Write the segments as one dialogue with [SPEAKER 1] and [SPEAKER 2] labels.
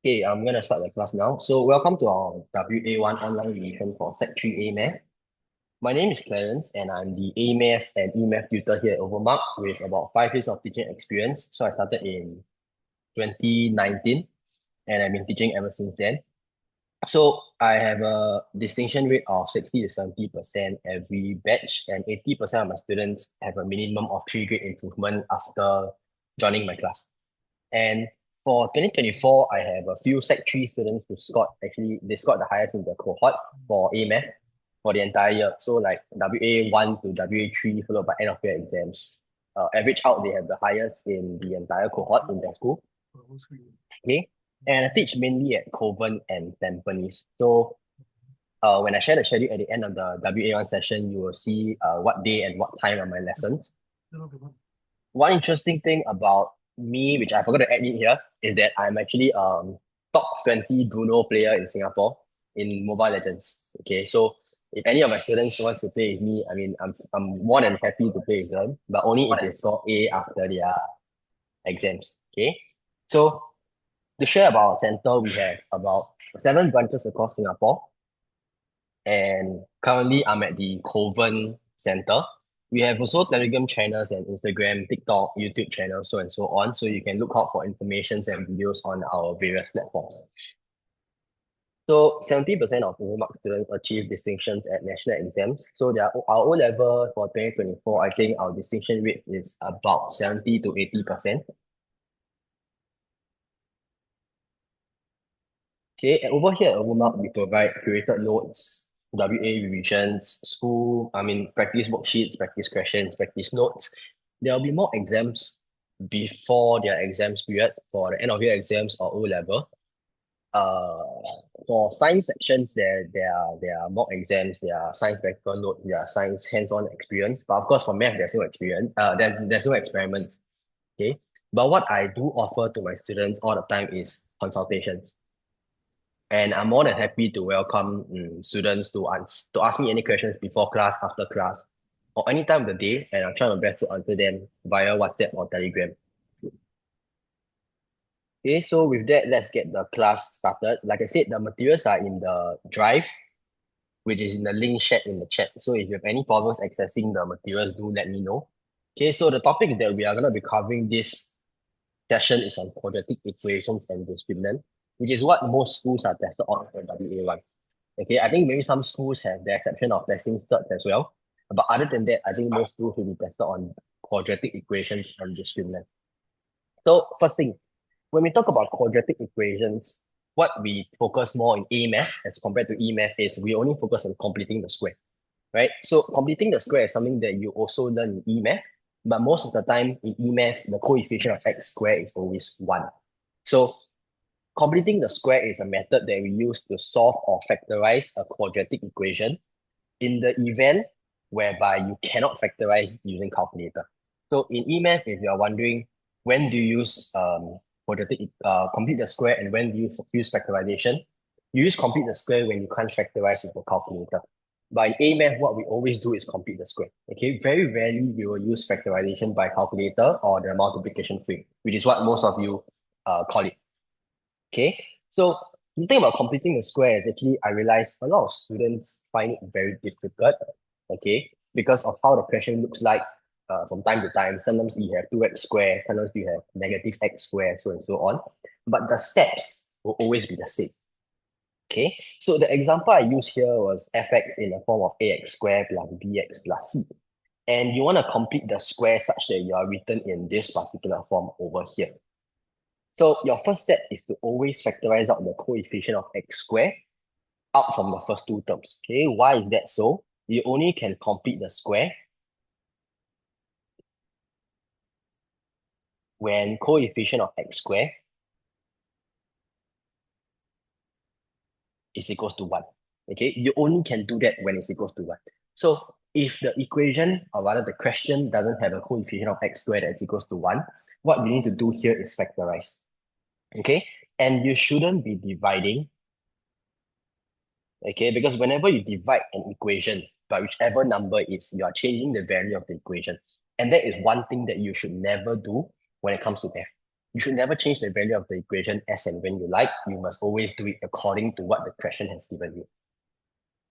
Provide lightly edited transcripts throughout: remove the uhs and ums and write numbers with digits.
[SPEAKER 1] Okay, I'm gonna start the class now. So welcome to our WA1 Online Revision for Sec 3 A Math. My name is Clarence and I'm the A Math and E Math tutor here at Overmug with about 5 years of teaching experience. So I started in 2019 and I've been teaching ever since then. So I have a distinction rate of 60 to 70% every batch, and 80% of my students have a minimum of 3 grade improvement after joining my class. And for 2024, I have a few Sec 3 students who scored, actually, they scored the highest in the cohort for A Math for the entire year. So like WA1 to WA3 followed by end of year exams. Average out, they have the highest in the entire cohort in their school. Okay. And I teach mainly at Kovan and Tampines. So when I share the schedule at the end of the WA1 session, you will see what day and what time are my lessons. One interesting thing about me, which I forgot to add in here, is that I'm actually top 20 Bruno player in Singapore in Mobile Legends. Okay, so if any of my students wants to play with me, I mean, I'm more than happy to play with them, but only if they score A after their exams. Okay, so to share about our center, we have about 7 branches across Singapore, and currently I'm at the Kovan Center. We have also Telegram channels and Instagram, TikTok, YouTube channels, so and so on. So you can look out for informations and videos on our various platforms. So 70% of Overmark students achieve distinctions at national exams. So our O-level for 2024, I think our distinction rate is about 70 to 80%. Okay, and over here at Overmark, we provide curated notes, WA revisions, practice worksheets, practice questions, practice notes. There will be more exams before their exams period for the end of year exams or O level. For science sections, there are mock exams, there are science practical notes, there are science hands-on experience. But of course, for math, there's no experience. There's no experiments. Okay, but what I do offer to my students all the time is consultations. And I'm more than happy to welcome students to ask me any questions before class, after class, or any time of the day, and I'll try my best to answer them via WhatsApp or Telegram. Okay, so with that, let's get the class started. Like I said, the materials are in the drive, which is in the link shared in the chat. So if you have any problems accessing the materials, do let me know. Okay, so the topic that we are going to be covering this session is on quadratic equations and discriminant, which is what most schools are tested on for WA1. Okay, I think maybe some schools have the exception of testing certs as well. But other than that, I think most schools will be tested on quadratic equations and discriminant. So first thing, when we talk about quadratic equations, what we focus more in A math as compared to E math is we only focus on completing the square, right? So completing the square is something that you also learn in E math, but most of the time in E math, the coefficient of x squared is always 1. So completing the square is a method that we use to solve or factorize a quadratic equation in the event whereby you cannot factorize using calculator. So in eMath, if you are wondering when do you use complete the square and when do you use factorization, you use complete the square when you can't factorize with a calculator. But in A-math, what we always do is complete the square. Okay, very rarely we will use factorization by calculator or the multiplication frame, which is what most of you call it. Okay, so the thing about completing the square is actually I realized a lot of students find it very difficult, okay, because of how the question looks like from time to time. Sometimes you have 2x square, sometimes you have negative x square, so and so on. But the steps will always be the same. Okay, so the example I used here was fx in the form of ax squared plus bx plus c. And you want to complete the square such that you are written in this particular form over here. So your first step is to always factorize out the coefficient of x squared out from the first two terms. Okay, why is that so? You only can complete the square when coefficient of x squared is equals to 1. Okay, you only can do that when it's equals to 1. So if the equation, or rather the question, doesn't have a coefficient of x squared that's equals to 1, what we need to do here is factorize. Okay, and you shouldn't be dividing. Okay, because whenever you divide an equation by whichever number it is, you are changing the value of the equation. And that is one thing that you should never do when it comes to math. You should never change the value of the equation as and when you like. You must always do it according to what the question has given you.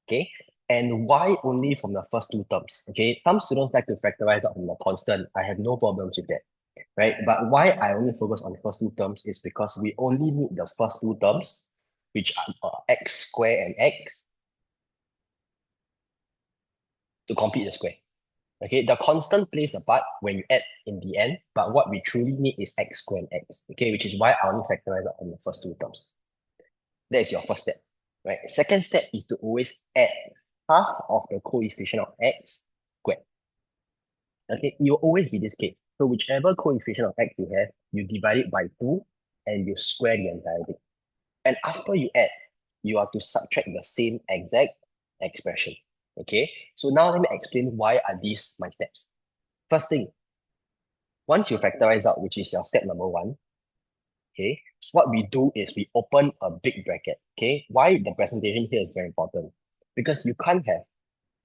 [SPEAKER 1] Okay, and why only from the first two terms? Okay, some students like to factorize out from the constant. I have no problems with that, right? But why I only focus on the first two terms is because we only need the first two terms, which are x squared and x, to complete the square. Okay, the constant plays a part when you add in the end, but what we truly need is x squared and x, okay, which is why I only factorize out on the first two terms. That is your first step, right? Second step is to always add half of the coefficient of x squared. Okay, it will always be this case. So whichever coefficient of x you have, you divide it by 2 and you square the entire thing. And after you add, you are to subtract the same exact expression. Okay, so now let me explain why are these my steps. First thing, once you factorize out, which is your step number 1, okay, what we do is we open a big bracket. Okay, why the presentation here is very important? Because you can't have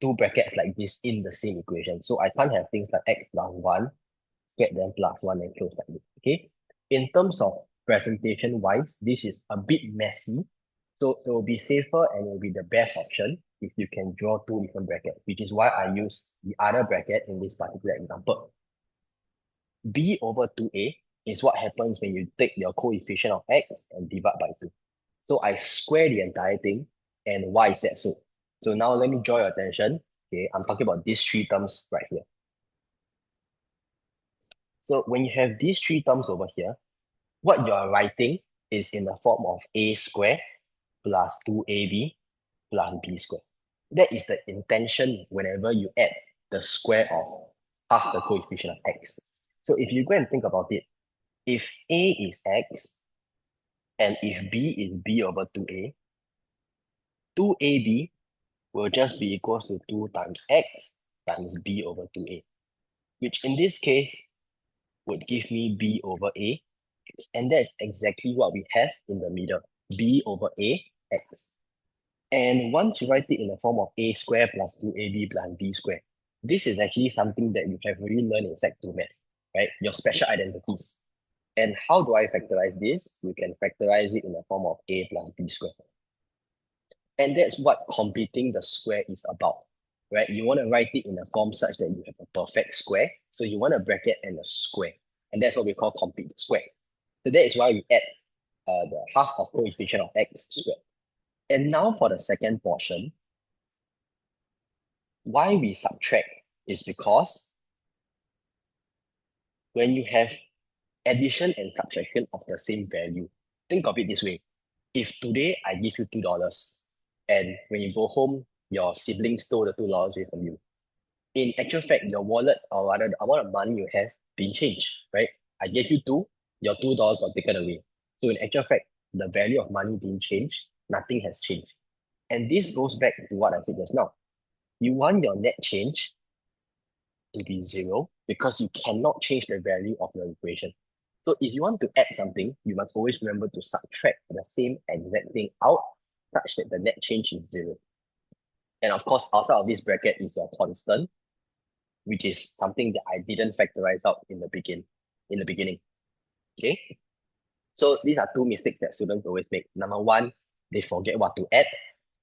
[SPEAKER 1] two brackets like this in the same equation. So I can't have things like x plus 1, get then plus 1 and close like this. Okay, in terms of presentation wise, this is a bit messy. So it will be safer and it will be the best option if you can draw two different brackets, which is why I use the other bracket in this particular example. B over 2a is what happens when you take your coefficient of x and divide by 2. So I square the entire thing, and why is that so? So now let me draw your attention. Okay, I'm talking about these three terms right here. So when you have these three terms over here, what you are writing is in the form of a squared plus 2ab plus b squared. That is the intention whenever you add the square of half the coefficient of x. So if you go and think about it, if a is x and if b is b over 2a, 2ab will just be equals to 2 times x times b over 2a, which in this case would give me b over a, and that's exactly what we have in the middle, b over a x. And once you write it in the form of a squared plus 2ab plus b squared, this is actually something that you have already learned in Sec 2 math, right? Your special identities. And how do I factorize this? You can factorize it in the form of a plus b squared. And that's what completing the square is about, right? You want to write it in a form such that you have a perfect square. So you want a bracket and a square. And that's what we call complete the square. So that is why we add the half of coefficient of x squared. And now for the second portion, why we subtract is because when you have addition and subtraction of the same value, think of it this way. If today I give you $2 and when you go home, your siblings stole the $2 away from you, in actual fact, your wallet or rather the amount of money you have been changed, right? I gave you 2, your $2 got taken away. So in actual fact, the value of money didn't change, nothing has changed. And this goes back to what I said just now. You want your net change to be 0 because you cannot change the value of your equation. So if you want to add something, you must always remember to subtract the same exact thing out such that the net change is 0. And of course, outside of this bracket is your constant, which is something that I didn't factorize out in the beginning. Okay. So these are two mistakes that students always make. Number 1, they forget what to add.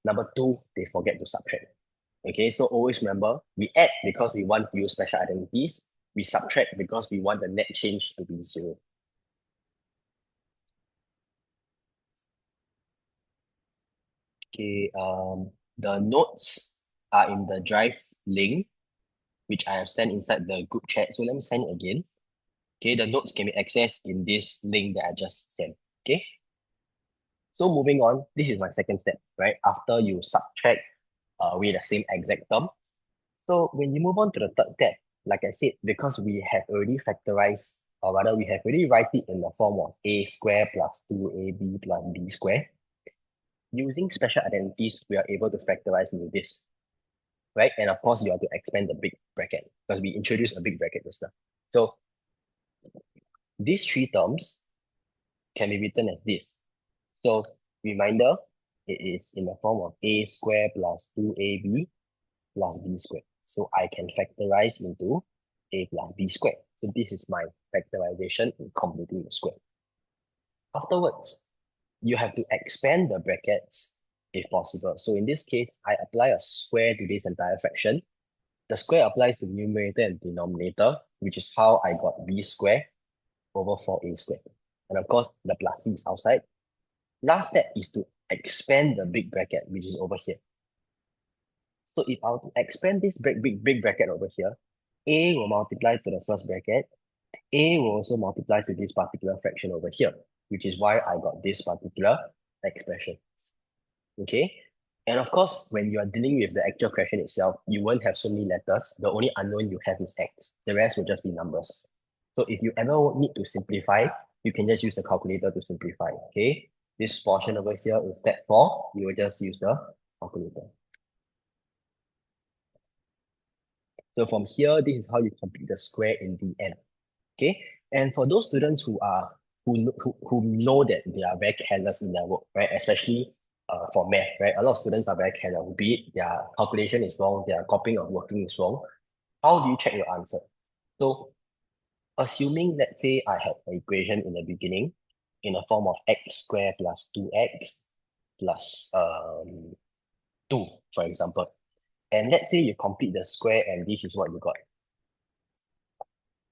[SPEAKER 1] Number 2, they forget to subtract. Okay, so always remember, we add because we want to use special identities. We subtract because we want the net change to be 0. Okay, the notes are in the Drive link, which I have sent inside the group chat. So let me send it again. Okay, the notes can be accessed in this link that I just sent. Okay. So moving on, this is my second step, right? After you subtract with the same exact term. So when you move on to the third step, like I said, because we have already factorized, or rather we have already write it in the form of a squared plus 2ab plus b squared, using special identities, we are able to factorize into this, right? And of course, you have to expand the big bracket because we introduced a big bracket just now. So these three terms can be written as this. So reminder, it is in the form of a squared plus 2ab plus b squared. So I can factorize into a plus b squared. So this is my factorization in completing the square. Afterwards, you have to expand the brackets if possible. So in this case, I apply a square to this entire fraction. The square applies to numerator and denominator, which is how I got b squared over 4a squared. And of course, the plus c is outside. Last step is to expand the big bracket, which is over here. So if I were to expand this big bracket over here, a will multiply to the first bracket, a will also multiply to this particular fraction over here, which is why I got this particular expression. Okay? And of course, when you are dealing with the actual question itself, you won't have so many letters. The only unknown you have is x. The rest will just be numbers. So if you ever need to simplify, you can just use the calculator to simplify. Okay? This portion over here is step 4. You will just use the calculator. So from here, this is how you complete the square in the end. Okay, and for those students who know that they are very careless in their work, right? Especially for math, right? A lot of students are very careless. Be it their calculation is wrong, their copying or working is wrong. How do you check your answer? So, assuming let's say I had an equation in the beginning in a form of x squared plus 2x plus 2, for example. And let's say you complete the square and this is what you got.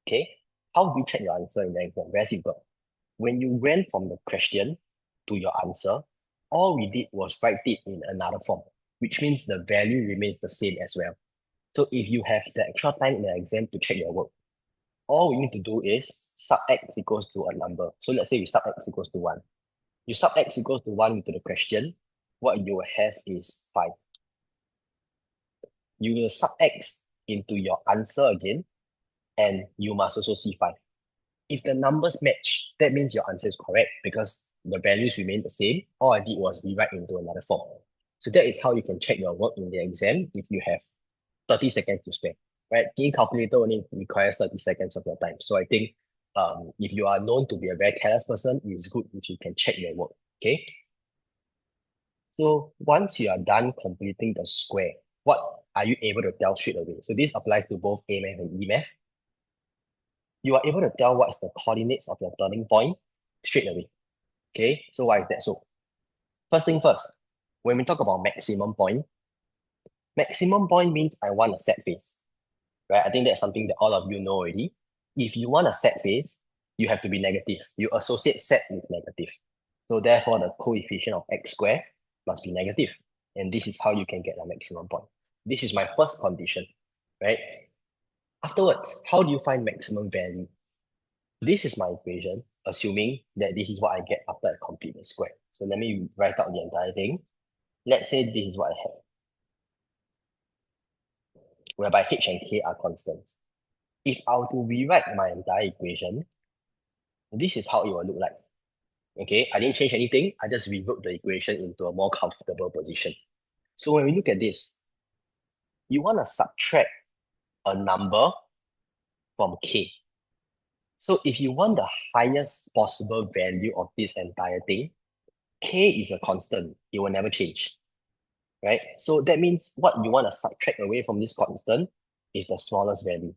[SPEAKER 1] Okay, how do you check your answer in the exam? Very simple. When you went from the question to your answer, all we did was write it in another form, which means the value remains the same as well. So if you have the extra time in the exam to check your work, all we need to do is sub x equals to a number. So let's say you sub x equals to 1. You sub x equals to 1 into the question, what you will have is 5. You will sub x into your answer again, and you must also see 5. If the numbers match, that means your answer is correct because the values remain the same. All I did was rewrite into another form. So that is how you can check your work in the exam if you have 30 seconds to spare, right? The calculator only requires 30 seconds of your time. So I think if you are known to be a very careless person, it's good if you can check your work, okay? So once you are done completing the square, what are you able to tell straight away? So this applies to both A math and E math. You are able to tell what's the coordinates of your turning point straight away. Okay, so why is that so? First thing first, when we talk about maximum point means I want a set face, right? I think that's something that all of you know already. If you want a set face, you have to be negative. You associate set with negative. So therefore, the coefficient of x squared must be negative. And this is how you can get a maximum point. This is my first condition, right? Afterwards, how do you find maximum value? This is my equation, assuming that this is what I get after I complete the square. So let me write out the entire thing. Let's say this is what I have, whereby h and k are constants. If I were to rewrite my entire equation, this is how it will look like. Okay, I didn't change anything. I just rewrote the equation into a more comfortable position. So when we look at this, you want to subtract a number from k. So if you want the highest possible value of this entire thing, k is a constant. It will never change, right? So that means what you want to subtract away from this constant is the smallest value.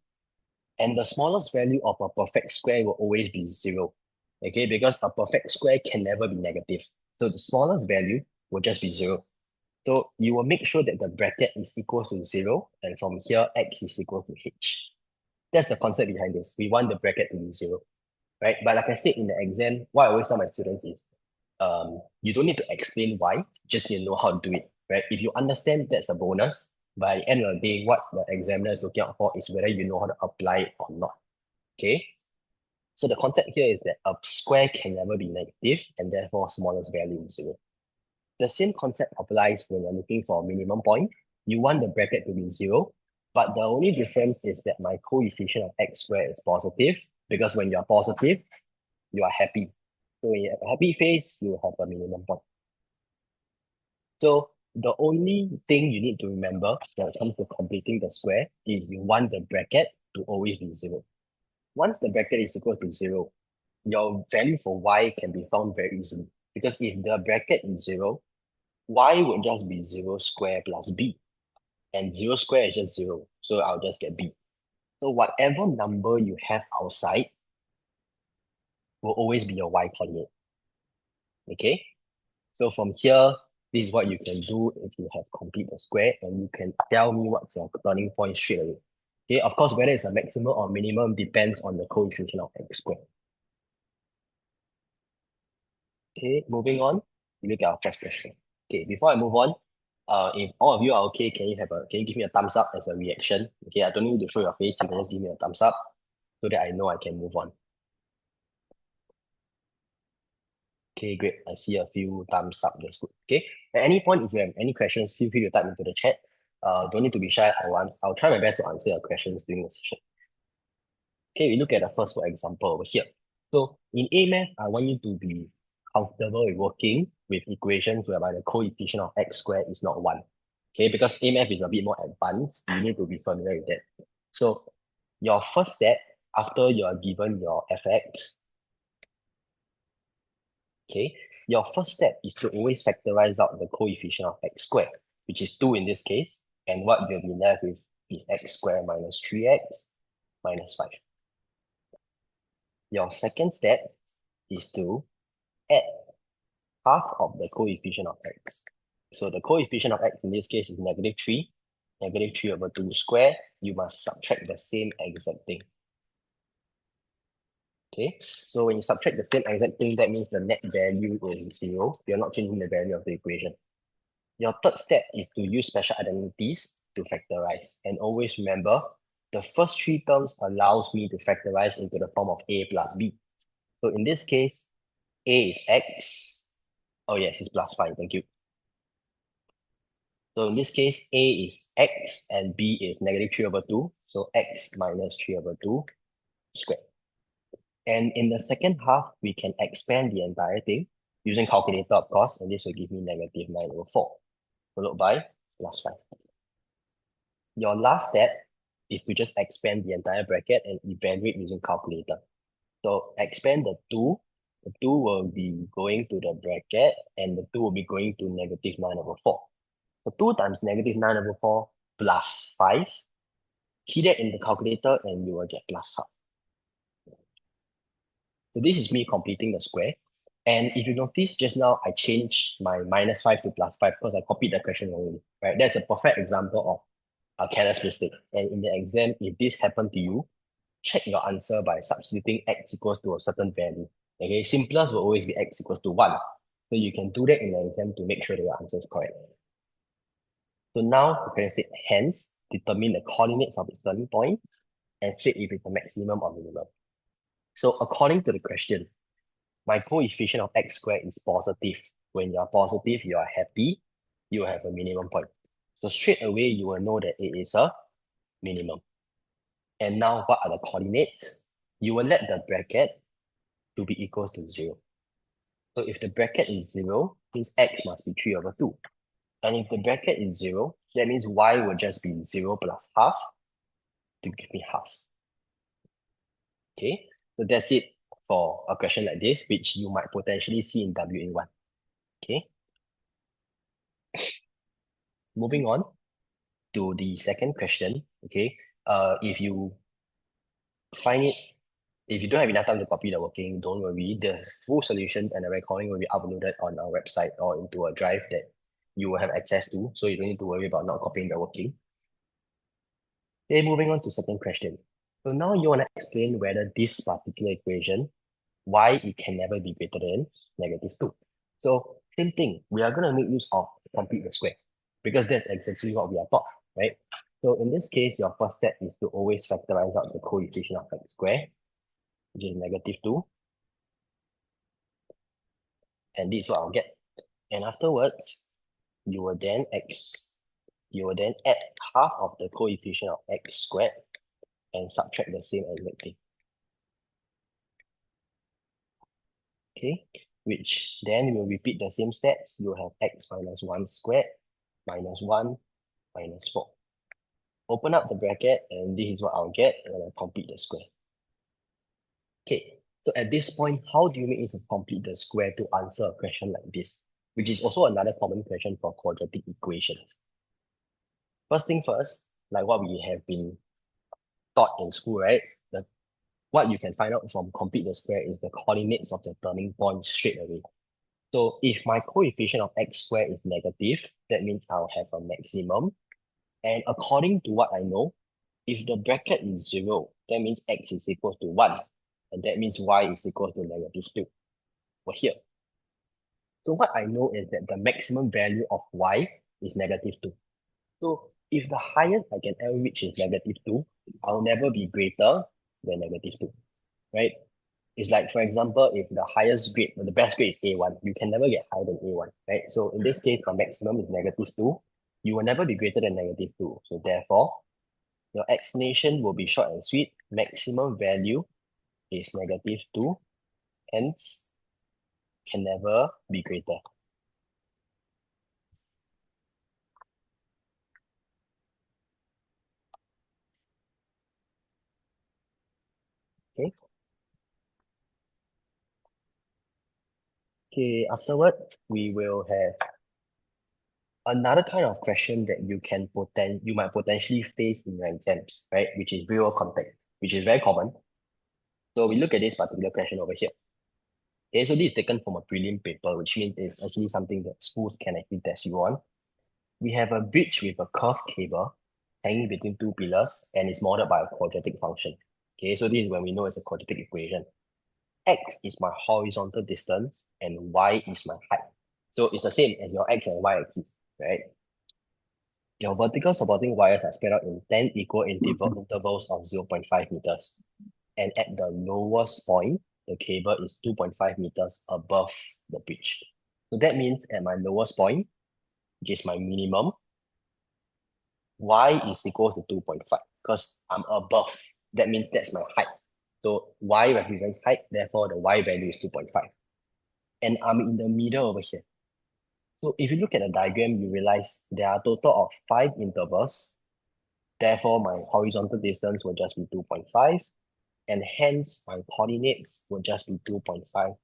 [SPEAKER 1] And the smallest value of a perfect square will always be 0, okay? Because a perfect square can never be negative. So the smallest value will just be 0. So you will make sure that the bracket is equal to 0, and from here, x is equal to h. That's the concept behind this. We want the bracket to be 0, right? But like I said in the exam, what I always tell my students is, you don't need to explain why, just need to know how to do it, right? If you understand, that's a bonus. By the end of the day, what the examiner is looking out for is whether you know how to apply it or not, okay? So the concept here is that a square can never be negative, and therefore smallest value is 0. The same concept applies when you're looking for a minimum point. You want the bracket to be 0, but the only difference is that my coefficient of x squared is positive, because when you're positive, you are happy. So when you have a happy face, you have a minimum point. So the only thing you need to remember when it comes to completing the square is you want the bracket to always be 0. Once the bracket is equal to 0, your value for y can be found very easily. Because if the bracket is 0, y would just be 0 square plus b. And 0 square is just 0. So I'll just get b. So whatever number you have outside, will always be your y coordinate. Okay? So from here, this is what you can do if you have complete the square, and you can tell me what's your turning point straight away. Okay, of course, whether it's a maximum or minimum depends on the coefficient of x squared. Okay, moving on, we look at our first question. Okay, before I move on, if all of you are okay, can you give me a thumbs up as a reaction? Okay, I don't need to show your face, you can just give me a thumbs up so that I know I can move on. Okay, great. I see a few thumbs up. That's good. Okay. At any point, if you have any questions, feel free to type into the chat. Don't need to be shy. I'll try my best to answer your questions during the session. Okay, we look at the first example over here. So in A math, I want you to be comfortable with working with equations whereby the coefficient of x squared is not 1. Okay, because A math is a bit more advanced, you need to be familiar with that. So your first step after you are given your fx, okay, your first step is to always factorize out the coefficient of x squared, which is 2 in this case, and what you'll be left with is x squared minus 3x minus 5. Your second step is to add half of the coefficient of x. So the coefficient of x in this case is negative 3. Negative 3 over 2 square, you must subtract the same exact thing. Okay, so when you subtract the same exact thing, that means the net value is 0. You're not changing the value of the equation. Your third step is to use special identities to factorize. And always remember, the first 3 terms allows me to factorize into the form of a plus b. So in this case, a is x. Oh yes, it's plus 5, thank you. So in this case, a is x and b is negative 3 over 2. So x minus 3 over 2 squared. And in the second half, we can expand the entire thing using calculator, of course, and this will give me negative 9 over 4, followed by plus 5. Your last step is to just expand the entire bracket and evaluate using calculator. So expand the 2 will be going to the bracket, and the 2 will be going to negative 9 over 4. So 2 times negative 9 over 4 plus 5. Key that in the calculator and you will get plus half. So this is me completing the square. And if you notice just now, I changed my minus 5 to plus 5 because I copied the question wrongly, right? That's a perfect example of a careless mistake. And in the exam, if this happened to you, check your answer by substituting x equals to a certain value. Okay, simplest will always be x equals to 1. So you can do that in the exam to make sure that your answer is correct. So now you can say hence determine the coordinates of its turning points and state if it's a maximum or minimum. So according to the question, my coefficient of x squared is positive. When you are positive, you are happy, you have a minimum point. So straight away, you will know that it is a minimum. And now what are the coordinates? You will let the bracket to be equals to 0. So if the bracket is 0, means x must be 3 over 2. And if the bracket is 0, that means y will just be 0 plus half to give me half. Okay, so that's it for a question like this, which you might potentially see in WA1. Okay, moving on to the second question. Okay, if you find it, if you don't have enough time to copy the working, don't worry. The full solutions and the recording will be uploaded on our website or into a drive that you will have access to, so you don't need to worry about not copying the working. Okay, moving on to second question. So now you want to explain whether this particular equation, why it can never be greater than negative 2. So same thing, we are going to make use of complete the square because that's exactly what we are taught, right? So in this case, your first step is to always factorize out the coefficient of x squared, which is negative 2. And this is what I'll get. And afterwards, you will then add half of the coefficient of x squared and subtract the same exact thing. Okay, which then will repeat the same steps. You have x minus 1 squared minus 1 minus 4. Open up the bracket, and this is what I'll get when I complete the square. Okay, so at this point, how do you make use of complete the square to answer a question like this, which is also another common question for quadratic equations? First thing first, like what we have been taught in school, right? The what you can find out from complete the square is the coordinates of the turning point straight away. So if my coefficient of x squared is negative, that means I'll have a maximum. And according to what I know, if the bracket is 0, that means x is equal to 1. And that means y is equal to -2 over here. So what I know is that the maximum value of y is -2. So if the highest I can ever reach is -2, I'll never be greater than -2, right? It's like, for example, if the highest grade, the best grade is A1, you can never get higher than A1, right? So in this case, the maximum is -2. You will never be greater than -2. So therefore, your explanation will be short and sweet. Maximum value is -2, hence can never be greater. Okay. Okay, afterward, we will have another kind of question that you might potentially face in your exams, right? Which is real world context, which is very common. So we look at this particular question over here. Okay, so this is taken from a prelim paper, which means it's actually something that schools can actually test you on. We have a bridge with a curved cable hanging between two pillars and it's modeled by a quadratic function. Okay, so this is when we know it's a quadratic equation. X is my horizontal distance and Y is my height. So it's the same as your X and Y axis, right? Your vertical supporting wires are spread out in 10 equal intervals of 0.5 meters. And at the lowest point, the cable is 2.5 meters above the bridge. So that means at my lowest point, which is my minimum, y is equal to 2.5 because I'm above. That means that's my height. So y represents height, therefore the y value is 2.5. And I'm in the middle over here. So if you look at the diagram, you realize there are a total of 5 intervals. Therefore, my horizontal distance will just be 2.5. And hence, my coordinates will just be 2.5,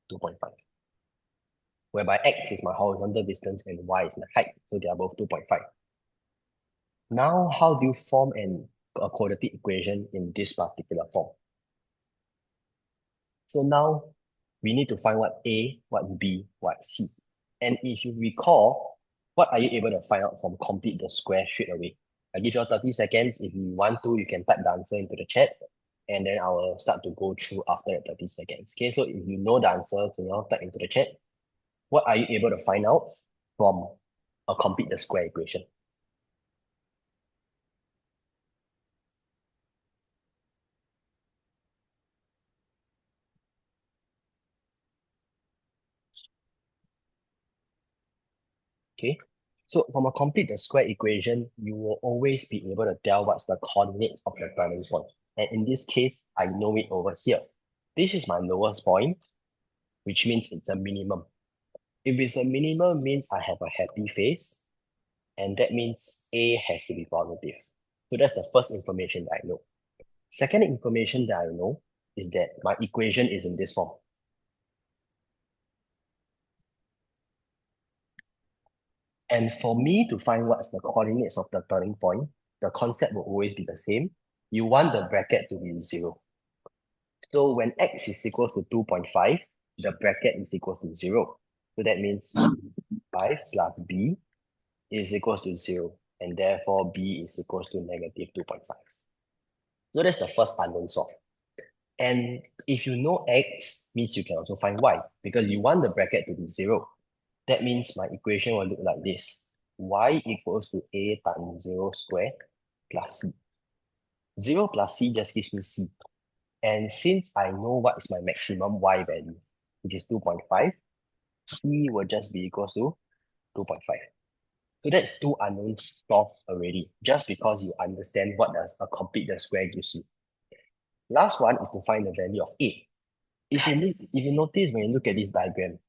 [SPEAKER 1] 2.5. Whereby x is my horizontal distance and y is my height. So they are both 2.5. Now, how do you form a quadratic equation in this particular form? So now we need to find what A, what B, what C. And if you recall, what are you able to find out from complete the square straight away? I give you all 30 seconds. If you want to, you can type the answer into the chat. And then I will start to go through after that 30 seconds. Okay, so if you know the answer, you know, type into the chat. What are you able to find out from a complete the square equation? Okay, so from a complete the square equation, you will always be able to tell what's the coordinates of the turning point. And in this case, I know it over here. This is my lowest point, which means it's a minimum. If it's a minimum, means I have a happy face, and that means A has to be positive. So that's the first information that I know. Second information that I know is that my equation is in this form. And for me to find what's the coordinates of the turning point, the concept will always be the same. You want the bracket to be 0. So when x is equal to 2.5, the bracket is equal to 0. So that means 5 plus b is equal to 0. And therefore, b is equal to -2.5. So that's the first unknown solved. And if you know x, means you can also find y, because you want the bracket to be 0. That means my equation will look like this. Y equals to a times 0 squared plus c. 0 plus c just gives me c. And since I know what is my maximum y value, which is 2.5, c will just be equals to 2.5. So that's two unknowns solved already, just because you understand what does a complete the square gives you. Last one is to find the value of a. If you notice when you look at this diagram,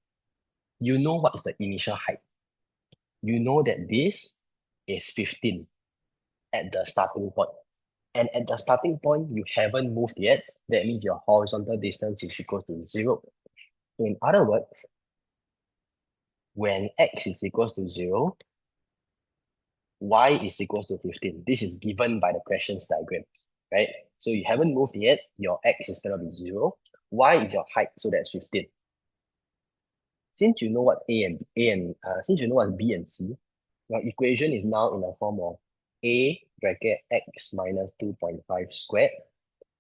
[SPEAKER 1] you know what is the initial height. You know that this is 15 at the starting point. And at the starting point, you haven't moved yet. That means your horizontal distance is equal to 0. So in other words, when x is equal to 0, y is equal to 15. This is given by the questions diagram. right? So you haven't moved yet, your x is going to be 0. Y is your height, so that's 15. Since you know what since you know what B and C, your equation is now in the form of A bracket x minus 2.5 squared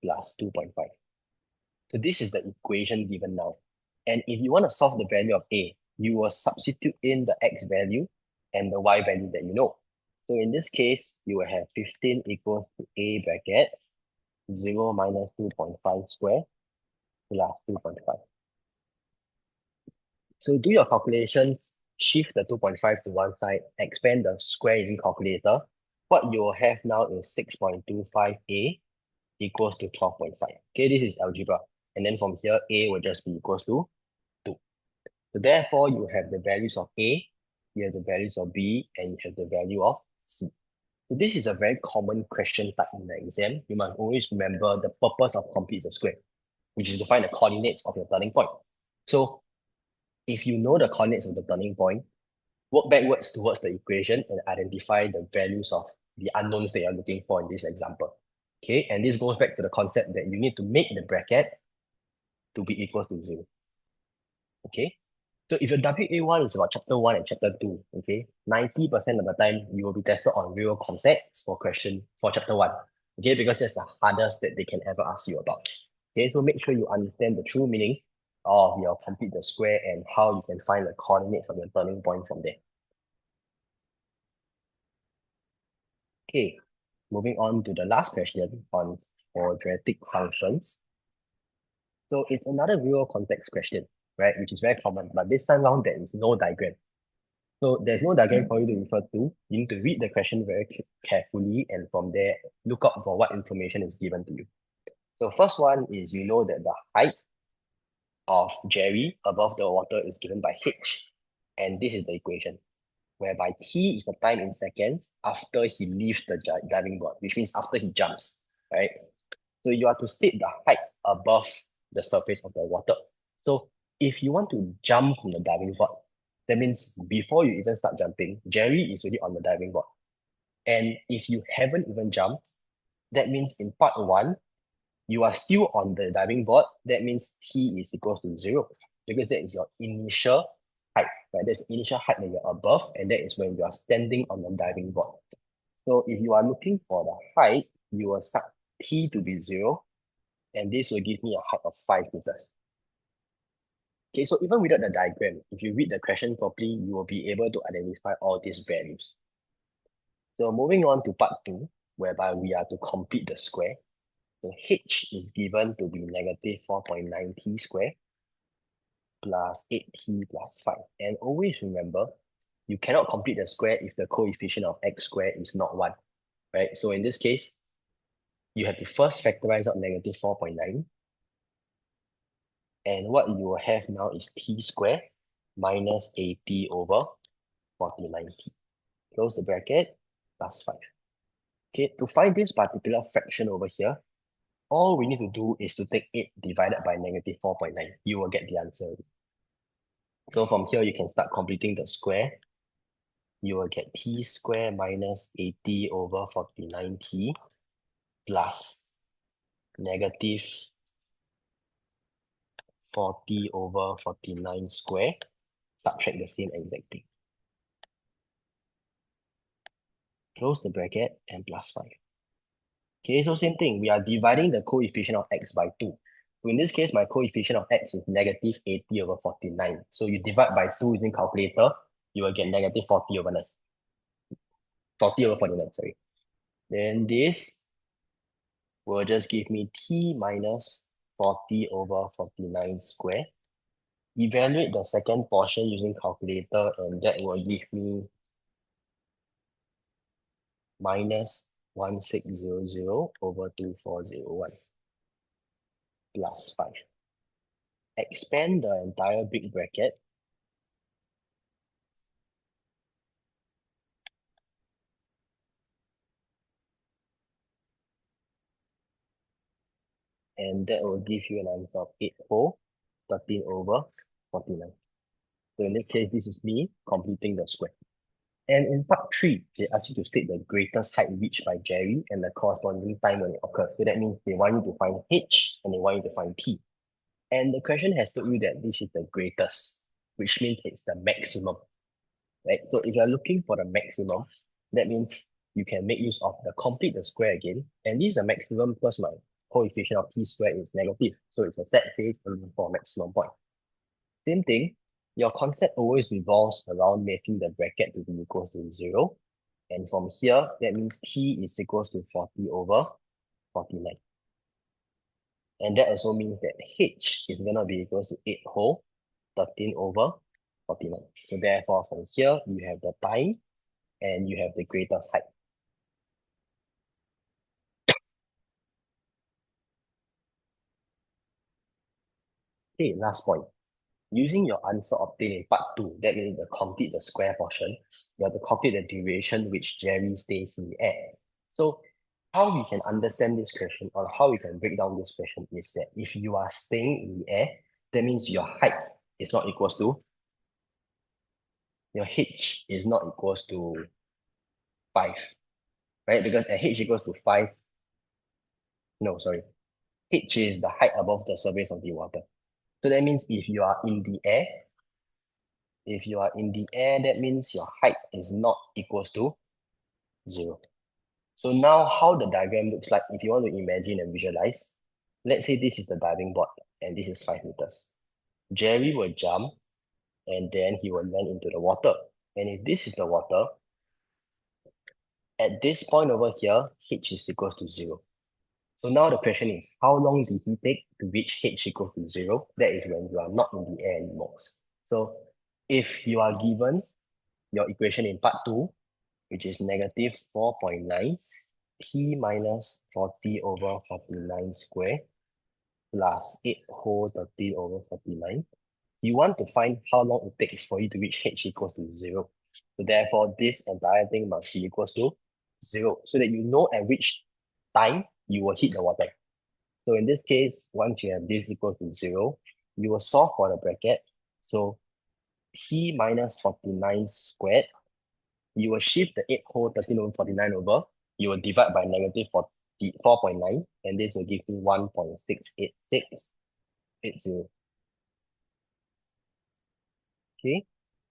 [SPEAKER 1] plus 2.5. So this is the equation given now. And if you want to solve the value of A, you will substitute in the x value and the y value that you know. So in this case, you will have 15 equals to A bracket 0 minus 2.5 square plus 2.5. So do your calculations, shift the 2.5 to one side, expand the square using calculator. What you will have now is 6.25a equals to 12.5. Okay, this is algebra. And then from here, a will just be equals to 2. So therefore, you have the values of a, you have the values of b, and you have the value of c. So this is a very common question type in the exam. You must always remember the purpose of complete the square, which is to find the coordinates of your turning point. So if you know the coordinates of the turning point, work backwards towards the equation and identify the values of the unknowns that you're looking for in this example. Okay, and this goes back to the concept that you need to make the bracket to be equal to 0. Okay, so if your WA1 is about chapter 1 and chapter 2, okay, 90% of the time you will be tested on real concepts for chapter 1. Okay, because that's the hardest that they can ever ask you about. Okay, so make sure you understand the true meaning of your complete the square and how you can find the coordinates of your turning point from there. Okay, moving on to the last question on quadratic functions. So it's another real context question, right? Which is very common, but this time around there is no diagram. So there's no diagram for you to refer to. You need to read the question very carefully, and from there, look out for what information is given to you. So first one is you know that the height of Jerry above the water is given by h, and this is the equation, whereby t is the time in seconds after he leaves the diving board, which means after he jumps, right? So you are to state the height above the surface of the water. So if you want to jump from the diving board, that means before you even start jumping, Jerry is already on the diving board. And if you haven't even jumped, that means in part 1, you are still on the diving board. That means t is equals to 0, because that is your initial height, right? That's the initial height that you're above, and that is when you are standing on the diving board. So if you are looking for the height, you will set t to be 0, and this will give me a height of 5 meters. Okay, so even without the diagram, if you read the question properly, you will be able to identify all these values. So moving on to part 2, whereby we are to complete the square. So h is given to be negative 4.9t squared plus 8t plus 5. And always remember, you cannot complete the square if the coefficient of x squared is not 1, right? So in this case, you have to first factorize out negative 4.9. And what you will have now is t squared minus 80 over 49t. Close the bracket, plus 5. Okay, to find this particular fraction over here, all we need to do is to take 8 divided by negative 4.9. You will get the answer. So from here, you can start completing the square. You will get t squared minus 80 over 49t plus negative 40 over 49 square. Subtract the same exact thing. Close the bracket and plus 5. Okay, so same thing. We are dividing the coefficient of x by 2. So in this case, my coefficient of x is negative 80 over 49. So you divide by 2 using calculator, you will get negative 40 over 9. 40 over 49, sorry. Then this will just give me t minus 40 over 49 square. Evaluate the second portion using calculator, and that will give me minus 1600 over 2401 plus 5. Expand the entire big bracket. And that will give you an answer of 13 over 49. So in this case, this is me completing the square. And in part 3, they ask you to state the greatest height reached by Jerry and the corresponding time when it occurs. So that means they want you to find H and they want you to find T. And the question has told you that this is the greatest, which means it's the maximum, right? So if you're looking for the maximum, that means you can make use of the complete the square again. And this is the maximum because my coefficient of T squared is negative. So it's a set phase for a maximum point. Same thing, your concept always revolves around making the bracket to be equals to 0. And from here, that means T is equals to 40 over 49. And that also means that H is going to be equals to 8 whole 13 over 49. So therefore, from here, you have the time and you have the greatest height. Okay, last point. Using your answer obtained in part 2, that means the complete the square portion, you have to complete the duration which Jerry stays in the air. So how we can understand this question or how we can break down this question is that if you are staying in the air, that means your height is not equals to, your h is not equals to 5, right? Because at h equals to 5, no, sorry, h is the height above the surface of the water. So that means if you are in the air, that means your height is not equals to 0. So now how the diagram looks like, if you want to imagine and visualize, let's say this is the diving board and this is 5 meters. Jerry will jump and then he will land into the water. And if this is the water, at this point over here, h is equals to 0. So now the question is, how long did he take to reach h equals to 0? That is when you are not in the air anymore. So if you are given your equation in part 2, which is negative 4.9 t minus 40 over 49 square plus 8 whole 30 over 49. You want to find how long it takes for you to reach h equals to 0. So therefore, this entire thing must be equals to 0 so that you know at which time you will hit the water. So in this case, once you have this equal to 0, you will solve for the bracket. So t minus 49 squared, you will shift the 8 whole 13 over 49 over, you will divide by negative 4.9, and this will give you 1.68680. Okay,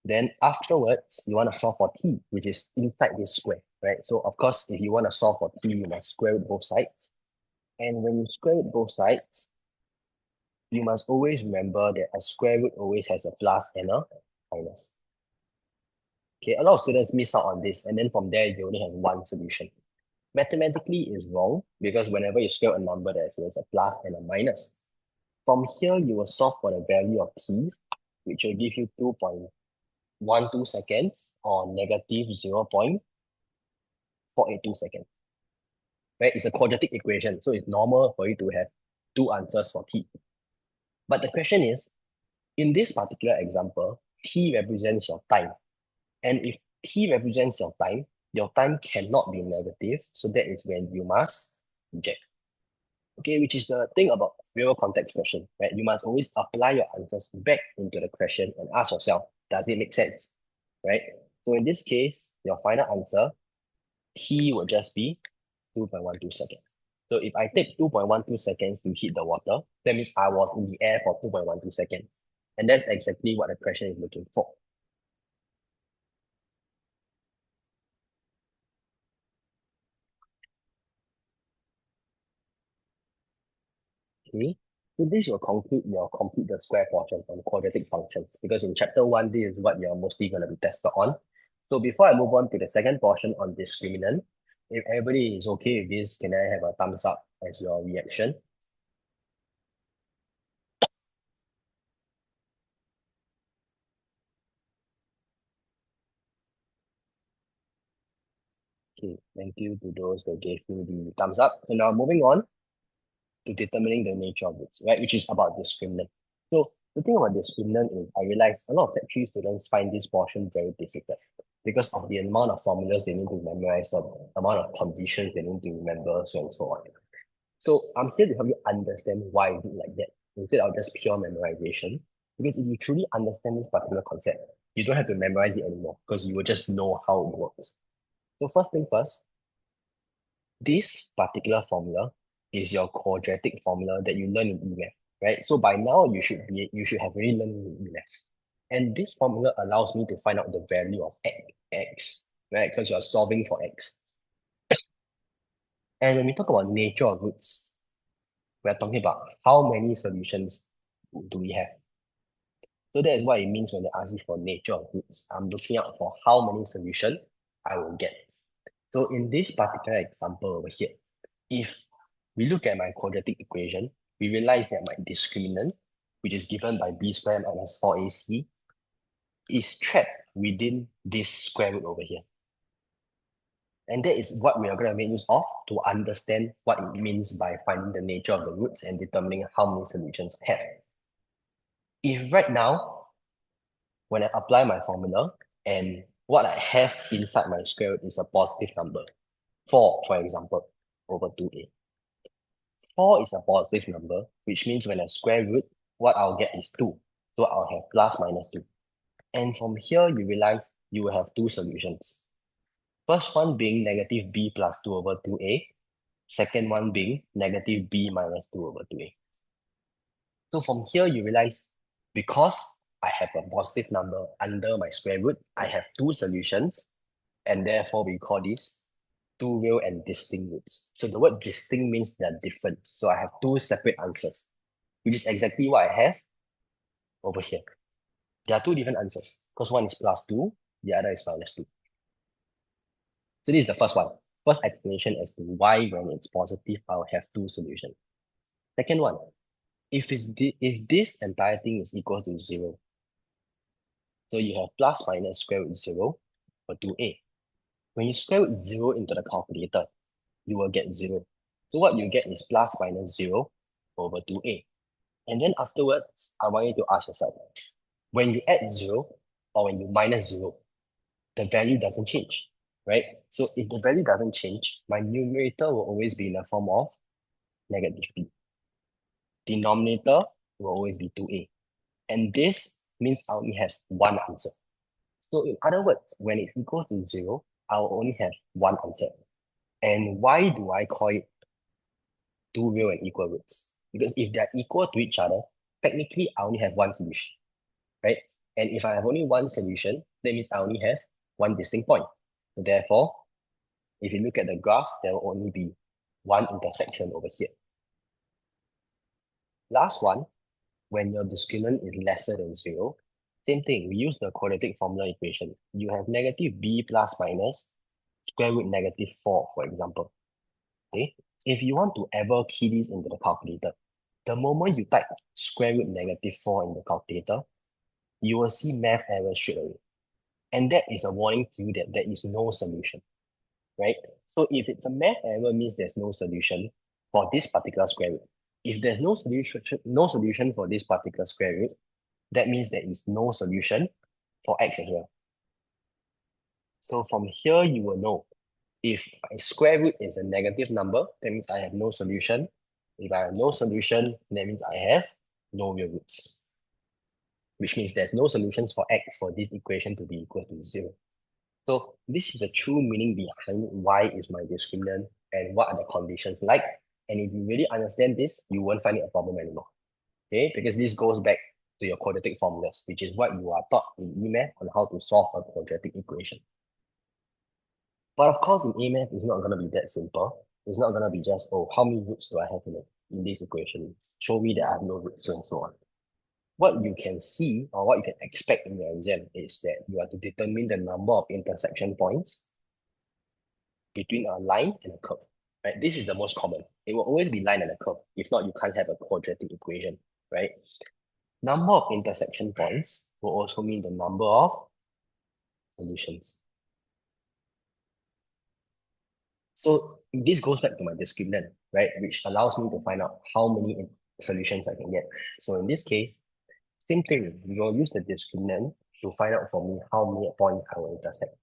[SPEAKER 1] then afterwards, you want to solve for t, which is inside this square, right? So of course, if you want to solve for t, you must square root both sides. And when you square root both sides, you must always remember that a square root always has a plus and a minus. Okay, a lot of students miss out on this, and then from there, you only have one solution. Mathematically is wrong because whenever you square a number, there's always a plus and a minus. From here, you will solve for the value of t, which will give you 2.12 seconds or negative 0.482 seconds. Right? It's a quadratic equation, so it's normal for you to have two answers for t. But the question is, in this particular example, t represents your time. And if t represents your time cannot be negative, so that is when you must reject. Okay, which is the thing about real context question, right? You must always apply your answers back into the question and ask yourself, does it make sense, right? So in this case, your final answer, t would just be 2.12 seconds. So if I take 2.12 seconds to hit the water, that means I was in the air for 2.12 seconds. And that's exactly what the question is looking for. Okay, so this will conclude your complete the square portion on quadratic functions, because in chapter 1, this is what you're mostly going to be tested on. So before I move on to the second portion on discriminant, if everybody is okay with this, can I have a thumbs up as your reaction? Okay, thank you to those that gave me the thumbs up. So now moving on to determining the nature of it, right, which is about discriminant. So the thing about discriminant is I realize a lot of Sec 3 students find this portion very difficult because of the amount of formulas they need to memorize, the amount of conditions they need to remember, so on and so on. So I'm here to help you understand why is it like that, instead of just pure memorization. Because if you truly understand this particular concept, you don't have to memorize it anymore because you will just know how it works. So first thing first, this particular formula is your quadratic formula that you learn in E-math, right? So by now you should have already learned this in E-math. And this formula allows me to find out the value of x, right? Because you're solving for x. And when we talk about nature of roots, we're talking about how many solutions do we have. So that is what it means when they ask me for nature of roots. I'm looking out for how many solutions I will get. So in this particular example over here, if we look at my quadratic equation, we realize that my discriminant, which is given by b squared minus 4ac, is trapped within this square root over here. And that is what we are going to make use of to understand what it means by finding the nature of the roots and determining how many solutions I have. If right now, when I apply my formula and what I have inside my square root is a positive number, 4, for example, over 2a. 4 is a positive number, which means when I square root, what I'll get is 2. So I'll have plus minus 2. And from here, you realize you will have two solutions. First one being negative b plus 2 over 2a. Second one being negative b minus 2 over 2a. So from here, you realize because I have a positive number under my square root, I have two solutions, and therefore we call this two real and distinct roots. So the word distinct means they're different. So I have two separate answers, which is exactly what I have over here. There are two different answers because one is plus 2, the other is minus 2. So this is the first one. First explanation as to why when it's positive, I'll have two solutions. Second one, if this entire thing is equal to 0, so you have plus minus square root 0 for 2a. When you square root 0 into the calculator, you will get 0. So what you get is plus minus 0 over 2a. And then afterwards, I want you to ask yourself, when you add 0 or when you minus 0, the value doesn't change, right? So if the value doesn't change, my numerator will always be in the form of negative b. Denominator will always be 2a. And this means I only have one answer. So in other words, when it's equal to 0, I will only have one answer. And why do I call it two real and equal roots? Because if they're equal to each other, technically I only have one solution, right? And if I have only one solution, that means I only have one distinct point. So therefore, if you look at the graph, there will only be one intersection over here. Last one, when your discriminant is lesser than 0, same thing, we use the quadratic formula equation. You have negative b plus minus square root negative 4, for example. Okay? If you want to ever key this into the calculator, the moment you type square root negative 4 in the calculator, you will see math error straight away. And that is a warning to you that there is no solution, right? So if it's a math error, means there's no solution for this particular square root. If there's no solution for this particular square root, that means there is no solution for x as well. So from here, you will know if my square root is a negative number, that means I have no solution. If I have no solution, that means I have no real roots, which means there's no solutions for x for this equation to be equal to 0. So this is the true meaning behind why is my discriminant and what are the conditions like. And if you really understand this, you won't find it a problem anymore. Okay, because this goes back to your quadratic formulas, which is what you are taught in E-math on how to solve a quadratic equation. But of course, in A-math, it's not going to be that simple. It's not going to be just, oh, how many roots do I have in this equation? Show me that I have no roots and so on. What you can see or what you can expect in your exam is that you are to determine the number of intersection points between a line and a curve. Right? This is the most common. It will always be line and a curve. If not, you can't have a quadratic equation, right? Number of intersection points will also mean the number of solutions. So this goes back to my discriminant, right? Which allows me to find out how many solutions I can get. So in this case, same thing, we will use the discriminant to find out for me how many points I will intersect.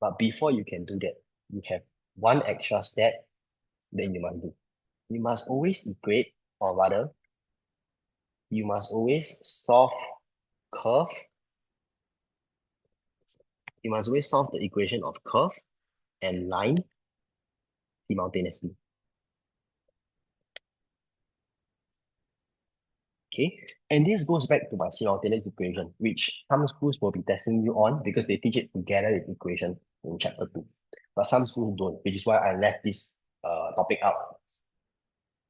[SPEAKER 1] But before you can do that, you have one extra step that you must do. You must always equate, or rather, you must always solve curve, you must always solve the equation of curve and line simultaneously. Okay, and this goes back to my simultaneous equation, which some schools will be testing you on because they teach it together with equation in chapter 2. But some schools don't, which is why I left this topic out.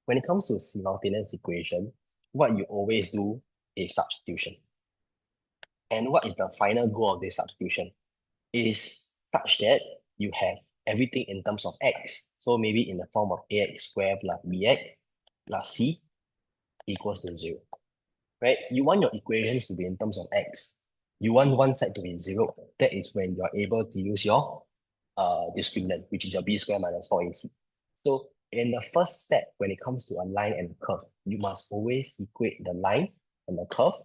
[SPEAKER 1] When it comes to simultaneous equation, what you always do is substitution. And what is the final goal of this substitution? Is such that you have everything in terms of x. So maybe in the form of ax squared plus bx plus c equals to 0. Right? You want your equations to be in terms of x. You want one side to be 0. That is when you're able to use your discriminant, which is your b squared minus 4ac. So in the first step, when it comes to a line and a curve, you must always equate the line and the curve,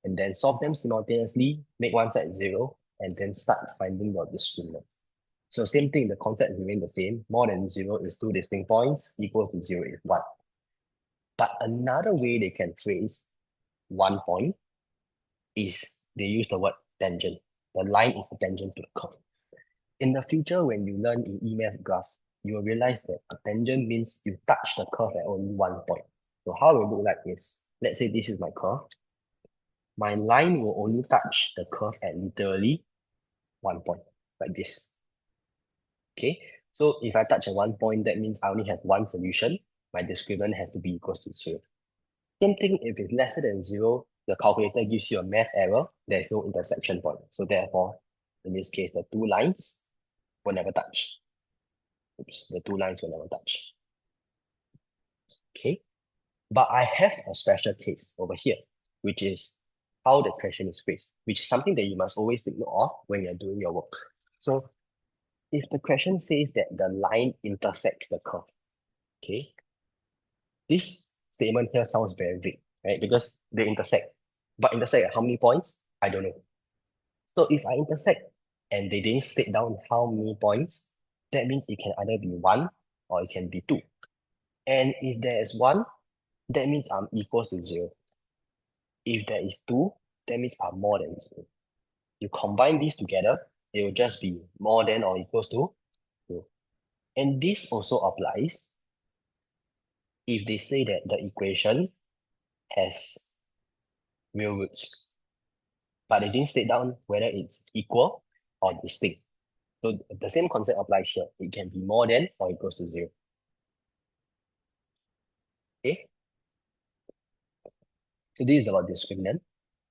[SPEAKER 1] and then solve them simultaneously, make one side 0, and then start finding your discriminant. So same thing, the concept remain the same. More than 0 is 2 distinct points, equal to 0 is 1. But another way they can trace 1 point is they use the word tangent. The line is the tangent to the curve. In the future, when you learn in E-math graph, you will realize that a tangent means you touch the curve at only 1 point. So how it will look like is, let's say this is my curve. My line will only touch the curve at literally 1 point, like this. Okay, so if I touch at 1 point, that means I only have one solution. My discriminant has to be equals to 0. Same thing, if it's lesser than 0, the calculator gives you a math error. There's no intersection point. So therefore, in this case, the two lines will never touch. Oops, the two lines will never touch. Okay, but I have a special case over here, which is how the question is phrased, which is something that you must always take note of when you're doing your work. So if the question says that the line intersects the curve, okay, this statement here sounds very vague, right? Because they intersect. But intersect at how many points? I don't know. So if I intersect and they didn't state down how many points, that means it can either be 1 or it can be 2. And if there is 1, that means I'm equals to 0. If there is 2, that means I'm more than 0. You combine these together, it will just be more than or equals to 0. And this also applies if they say that the equation has real roots, but they didn't state down whether it's equal or distinct. So the same concept applies here. It can be more than or equals to 0. Okay? So this is about discriminant.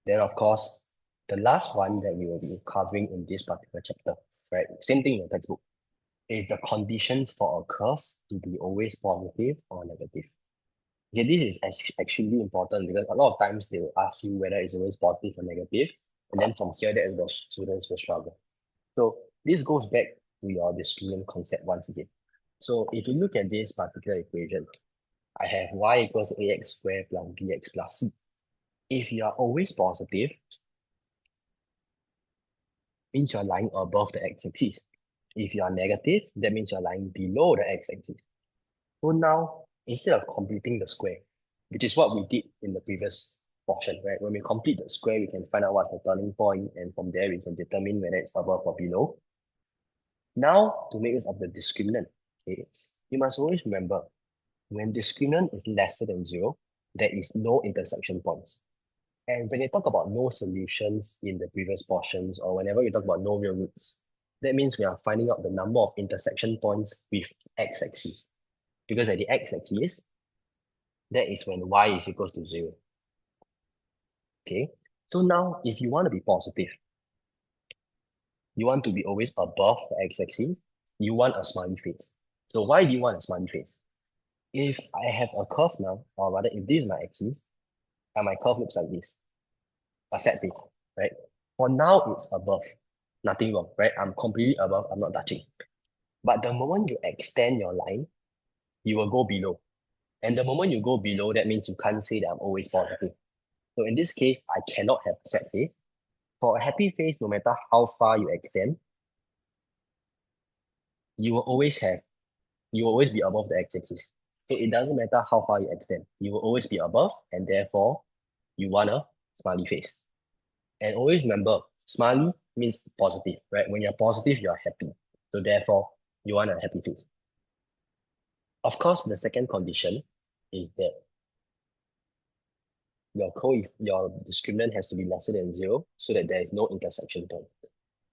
[SPEAKER 1] Then of course, the last one that we will be covering in this particular chapter, right? Same thing in the textbook, is the conditions for a curve to be always positive or negative. Okay, this is extremely important because a lot of times they will ask you whether it's always positive or negative, and then from here that the students will struggle. So this goes back to your discriminant concept once again. So if you look at this particular equation, I have y equals ax squared plus bx plus c. If you are always positive, means you're lying above the x-axis. If you are negative, that means you're lying below the x-axis. So now, instead of completing the square, which is what we did in the previous portion, right? When we complete the square, we can find out what's the turning point, and from there, we can determine whether it's above or below. Now, to make use of the discriminant, okay, you must always remember, when discriminant is lesser than 0, there is no intersection points. And when they talk about no solutions in the previous portions, or whenever we talk about no real roots, that means we are finding out the number of intersection points with x-axis. Because at the x-axis, that is when y is equals to 0. Okay, so now if you want to be positive, you want to be always above the x-axis, you want a smiley face. So why do you want a smiley face? If I have a curve now, or rather if this is my axis, and my curve looks like this, a set face, right? For now, it's above, nothing wrong, right? I'm completely above, I'm not touching. But the moment you extend your line, you will go below. And the moment you go below, that means you can't say that I'm always positive. So in this case, I cannot have a set face. For a happy face, no matter how far you extend, you will always be above the x-axis. So it doesn't matter how far you extend, you will always be above, and therefore, you want a smiley face. And always remember, smiley means positive, right? When you're positive, you're happy. So therefore, you want a happy face. Of course, the second condition is that your discriminant has to be lesser than 0 so that there is no intersection point.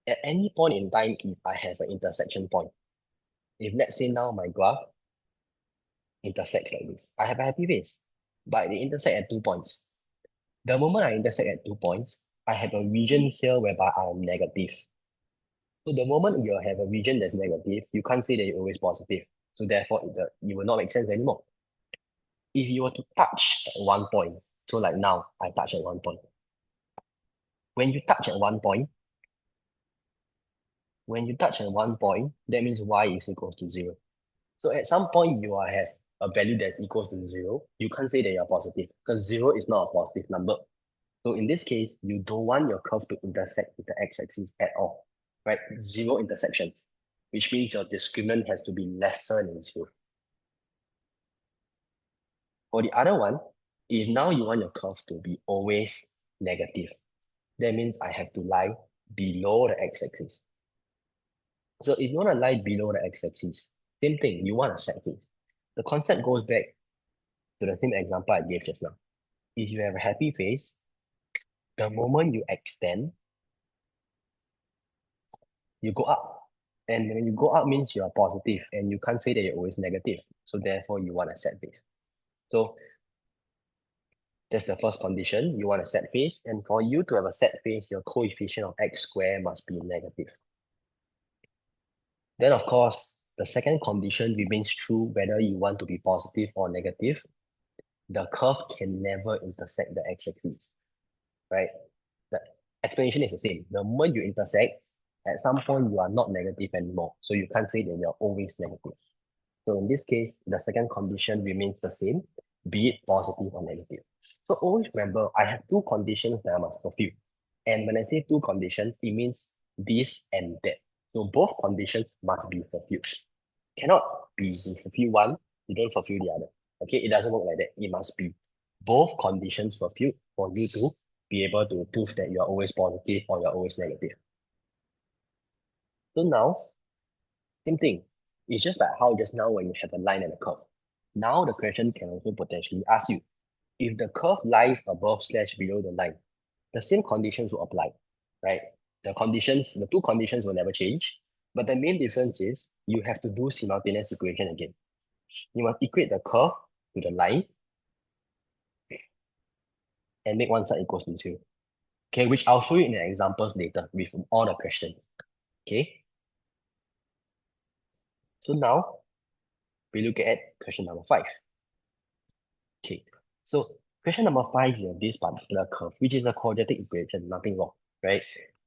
[SPEAKER 1] At any point in time, if I have an intersection point, if let's say now my graph intersects like this, I have a happy face, but they intersect at 2 points. The moment I intersect at 2 points, I have a region here whereby I am negative. So the moment you have a region that's negative, you can't say that you're always positive. So therefore, it will not make sense anymore. If you were to touch at one point, so like now, I touch at one point. When you touch at one point, that means y is equals to 0. So at some point, you will have a value that's equals to 0. You can't say that you're positive because 0 is not a positive number. So in this case, you don't want your curve to intersect with the x-axis at all, right? 0 intersections, which means your discriminant has to be lesser than 0. For the other one, if now you want your curve to be always negative, that means I have to lie below the x-axis. So if you want to lie below the x-axis, same thing, you want a set face. The concept goes back to the same example I gave just now. If you have a happy face, the moment you extend, you go up. And when you go up means you are positive and you can't say that you're always negative. So therefore you want a set face. So that's the first condition. You want a set face. And for you to have a set face, your coefficient of x squared must be negative. Then of course, the second condition remains true whether you want to be positive or negative. The curve can never intersect the x-axis, right? The explanation is the same. The moment you intersect, at some point you are not negative anymore. So you can't say that you're always negative. So in this case, the second condition remains the same, be it positive or negative. So always remember, I have two conditions that I must fulfill. And when I say two conditions, it means this and that. So both conditions must be fulfilled. Cannot be you fulfill one, you don't fulfill the other. Okay, it doesn't work like that. It must be both conditions fulfilled for you to be able to prove that you are always positive or you're always negative. So now, same thing. It's just like how just now when you have a line and a curve. Now the question can also potentially ask you, if the curve lies above slash below the line, the same conditions will apply, right? The two conditions will never change, but the main difference is you have to do simultaneous equation again. You must equate the curve to the line and make one side equals to 0. Okay, which I'll show you in the examples later with all the questions. Okay, so now we look at question number 5. Okay, so question number 5 is this particular curve, which is a quadratic equation, nothing wrong, right?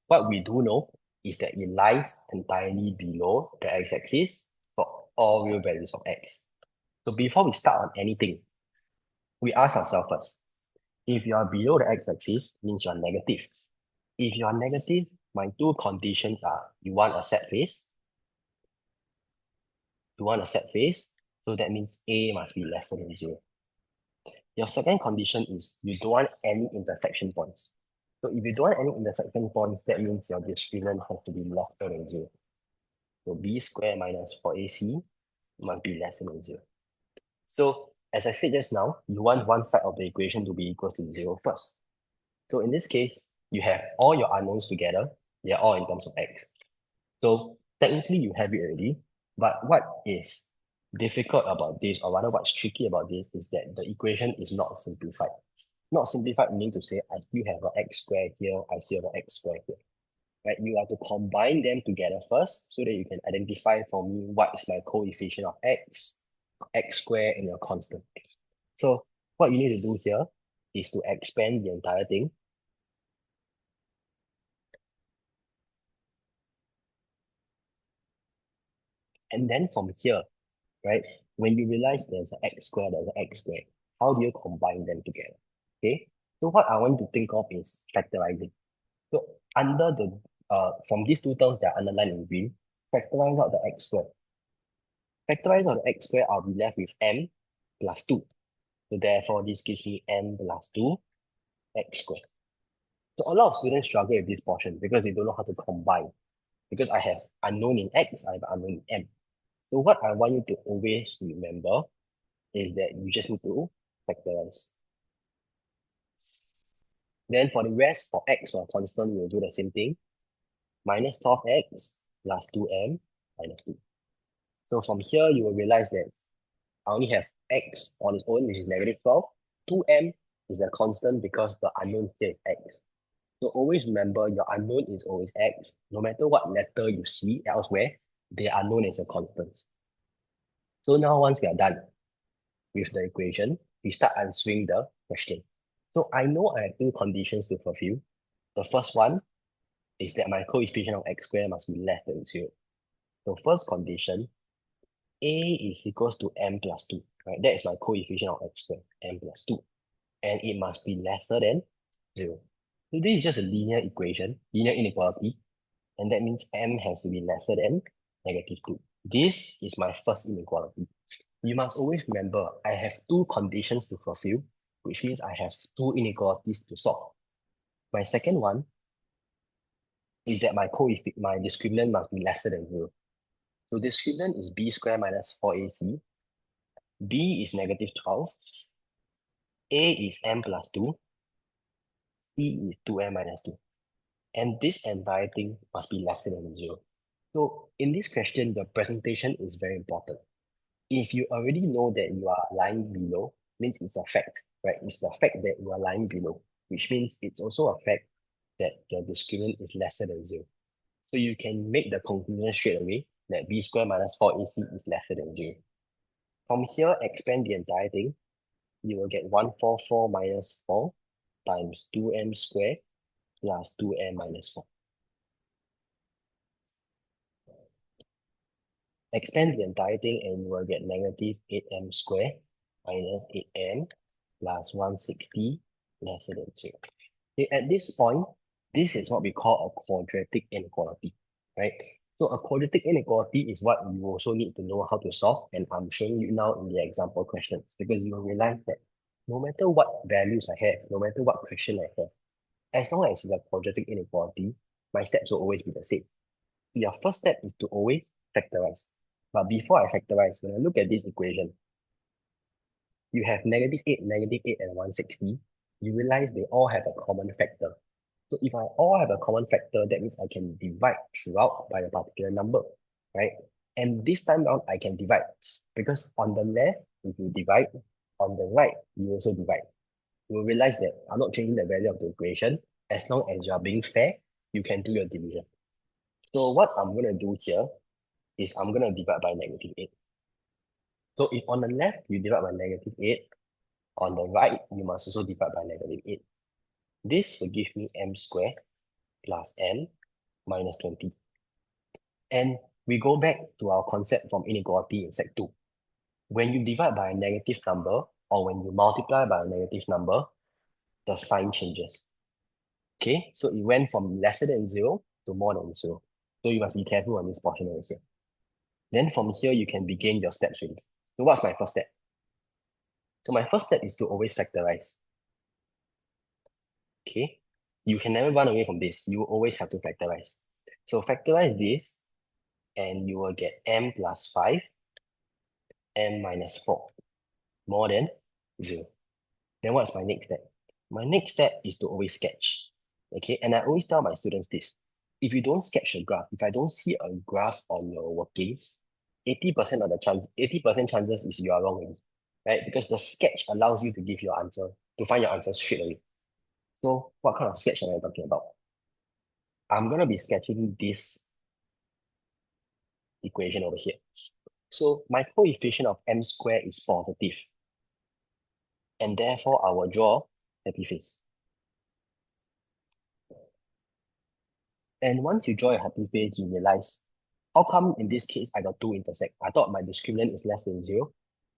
[SPEAKER 1] What we do know is that it lies entirely below the x-axis for all real values of x. So before we start on anything, we ask ourselves first, if you are below the x-axis, means you are negative. If you are negative, my two conditions are you want a set face. So that means A must be lesser than 0. Your second condition is you don't want any intersection points. So if you don't want any intersection points, that means your discriminant has to be lesser than 0. So B squared minus 4AC must be lesser than 0. So as I said just now, you want one side of the equation to be equal to 0 first. So in this case, you have all your unknowns together. They are all in terms of x. So technically you have it already, but what is difficult about this, or rather what's tricky about this, is that the equation is not simplified. Not simplified meaning to say I still have an x squared here, I still have an x squared here. Right? You have to combine them together first so that you can identify for me what is my coefficient of x, x squared, and your constant. So what you need to do here is to expand the entire thing. And then from here, right, when you realize there's an x squared, there's an x squared, how do you combine them together? Okay, so what I want to think of is factorizing. So under the, from these two terms that are underlined in green, factorize out the x squared. Factorize out the x squared, I'll be left with m plus 2. So therefore, this gives me m plus 2 x squared. So a lot of students struggle with this portion because they don't know how to combine. Because I have unknown in X, I have unknown in M. So what I want you to always remember is that you just need to factorize. Then for the rest, for X for constant, we'll do the same thing. Minus 12X plus 2M minus 2. So from here, you will realize that I only have X on its own, which is negative 12. 2M is a constant because the unknown here is X. So always remember your unknown is always X. No matter what letter you see elsewhere, they are known as a constant. So now once we are done with the equation, we start answering the question. So I know I have two conditions to fulfill. The first one is that my coefficient of x squared must be less than 0. So first condition, a is equals to m plus 2. Right? That is my coefficient of x squared, m plus 2. And it must be lesser than 0. So this is just a linear equation, linear inequality. And that means m has to be lesser than negative 2. This is my first inequality. You must always remember, I have two conditions to fulfill, which means I have two inequalities to solve. My second one is that my discriminant must be lesser than 0. So discriminant is b squared minus 4ac. B is negative 12. A is m plus 2. C is 2m minus 2. And this entire thing must be lesser than 0. So in this question, the presentation is very important. If you already know that you are lying below, means it's a fact, right? It's the fact that you are lying below, which means it's also a fact that your discriminant is lesser than 0. So you can make the conclusion straight away that b squared minus 4ac is lesser than 0. From here, expand the entire thing. You will get 144 minus 4 times 2m squared plus 2m minus 4. Expand the entire thing and you will get negative 8m squared minus 8m plus 160 lesser than 0. Okay, at this point, this is what we call a quadratic inequality, right? So a quadratic inequality is what you also need to know how to solve, and I'm showing you now in the example questions, because you will realize that no matter what values I have, no matter what question I have, as long as it's a quadratic inequality, my steps will always be the same. Your first step is to always factorize. But before I factorize, when I look at this equation, you have negative 8, and 160. You realize they all have a common factor. So if I all have a common factor, that means I can divide throughout by a particular number, right? And this time around, I can divide because on the left, if you divide, on the right, you also divide. You will realize that I'm not changing the value of the equation. As long as you are being fair, you can do your division. So what I'm going to do here is I'm going to divide by negative 8. So if on the left, you divide by negative 8, on the right, you must also divide by negative 8. This will give me m squared plus m minus 20. And we go back to our concept from inequality in Sec 2. When you divide by a negative number or when you multiply by a negative number, the sign changes. Okay, so it went from lesser than 0 to more than 0. So you must be careful on this portion over here. Then from here, you can begin your steps really. So what's my first step? So my first step is to always factorize. Okay, you can never run away from this. You always have to factorize. So factorize this, and you will get m plus 5, m minus 4, more than 0. Then what's my next step? My next step is to always sketch. Okay, and I always tell my students this. If you don't sketch a graph, if I don't see a graph on your working, 80% of the chance, 80% chances is you are wrong with it, right? Because the sketch allows you to give your answer, to find your answer straight away. So what kind of sketch am I talking about? I'm going to be sketching this equation over here. So my coefficient of m squared is positive, and therefore I will draw happy face. And once you draw a happy face, you realize, how come in this case I got two intersect? I thought my discriminant is less than 0.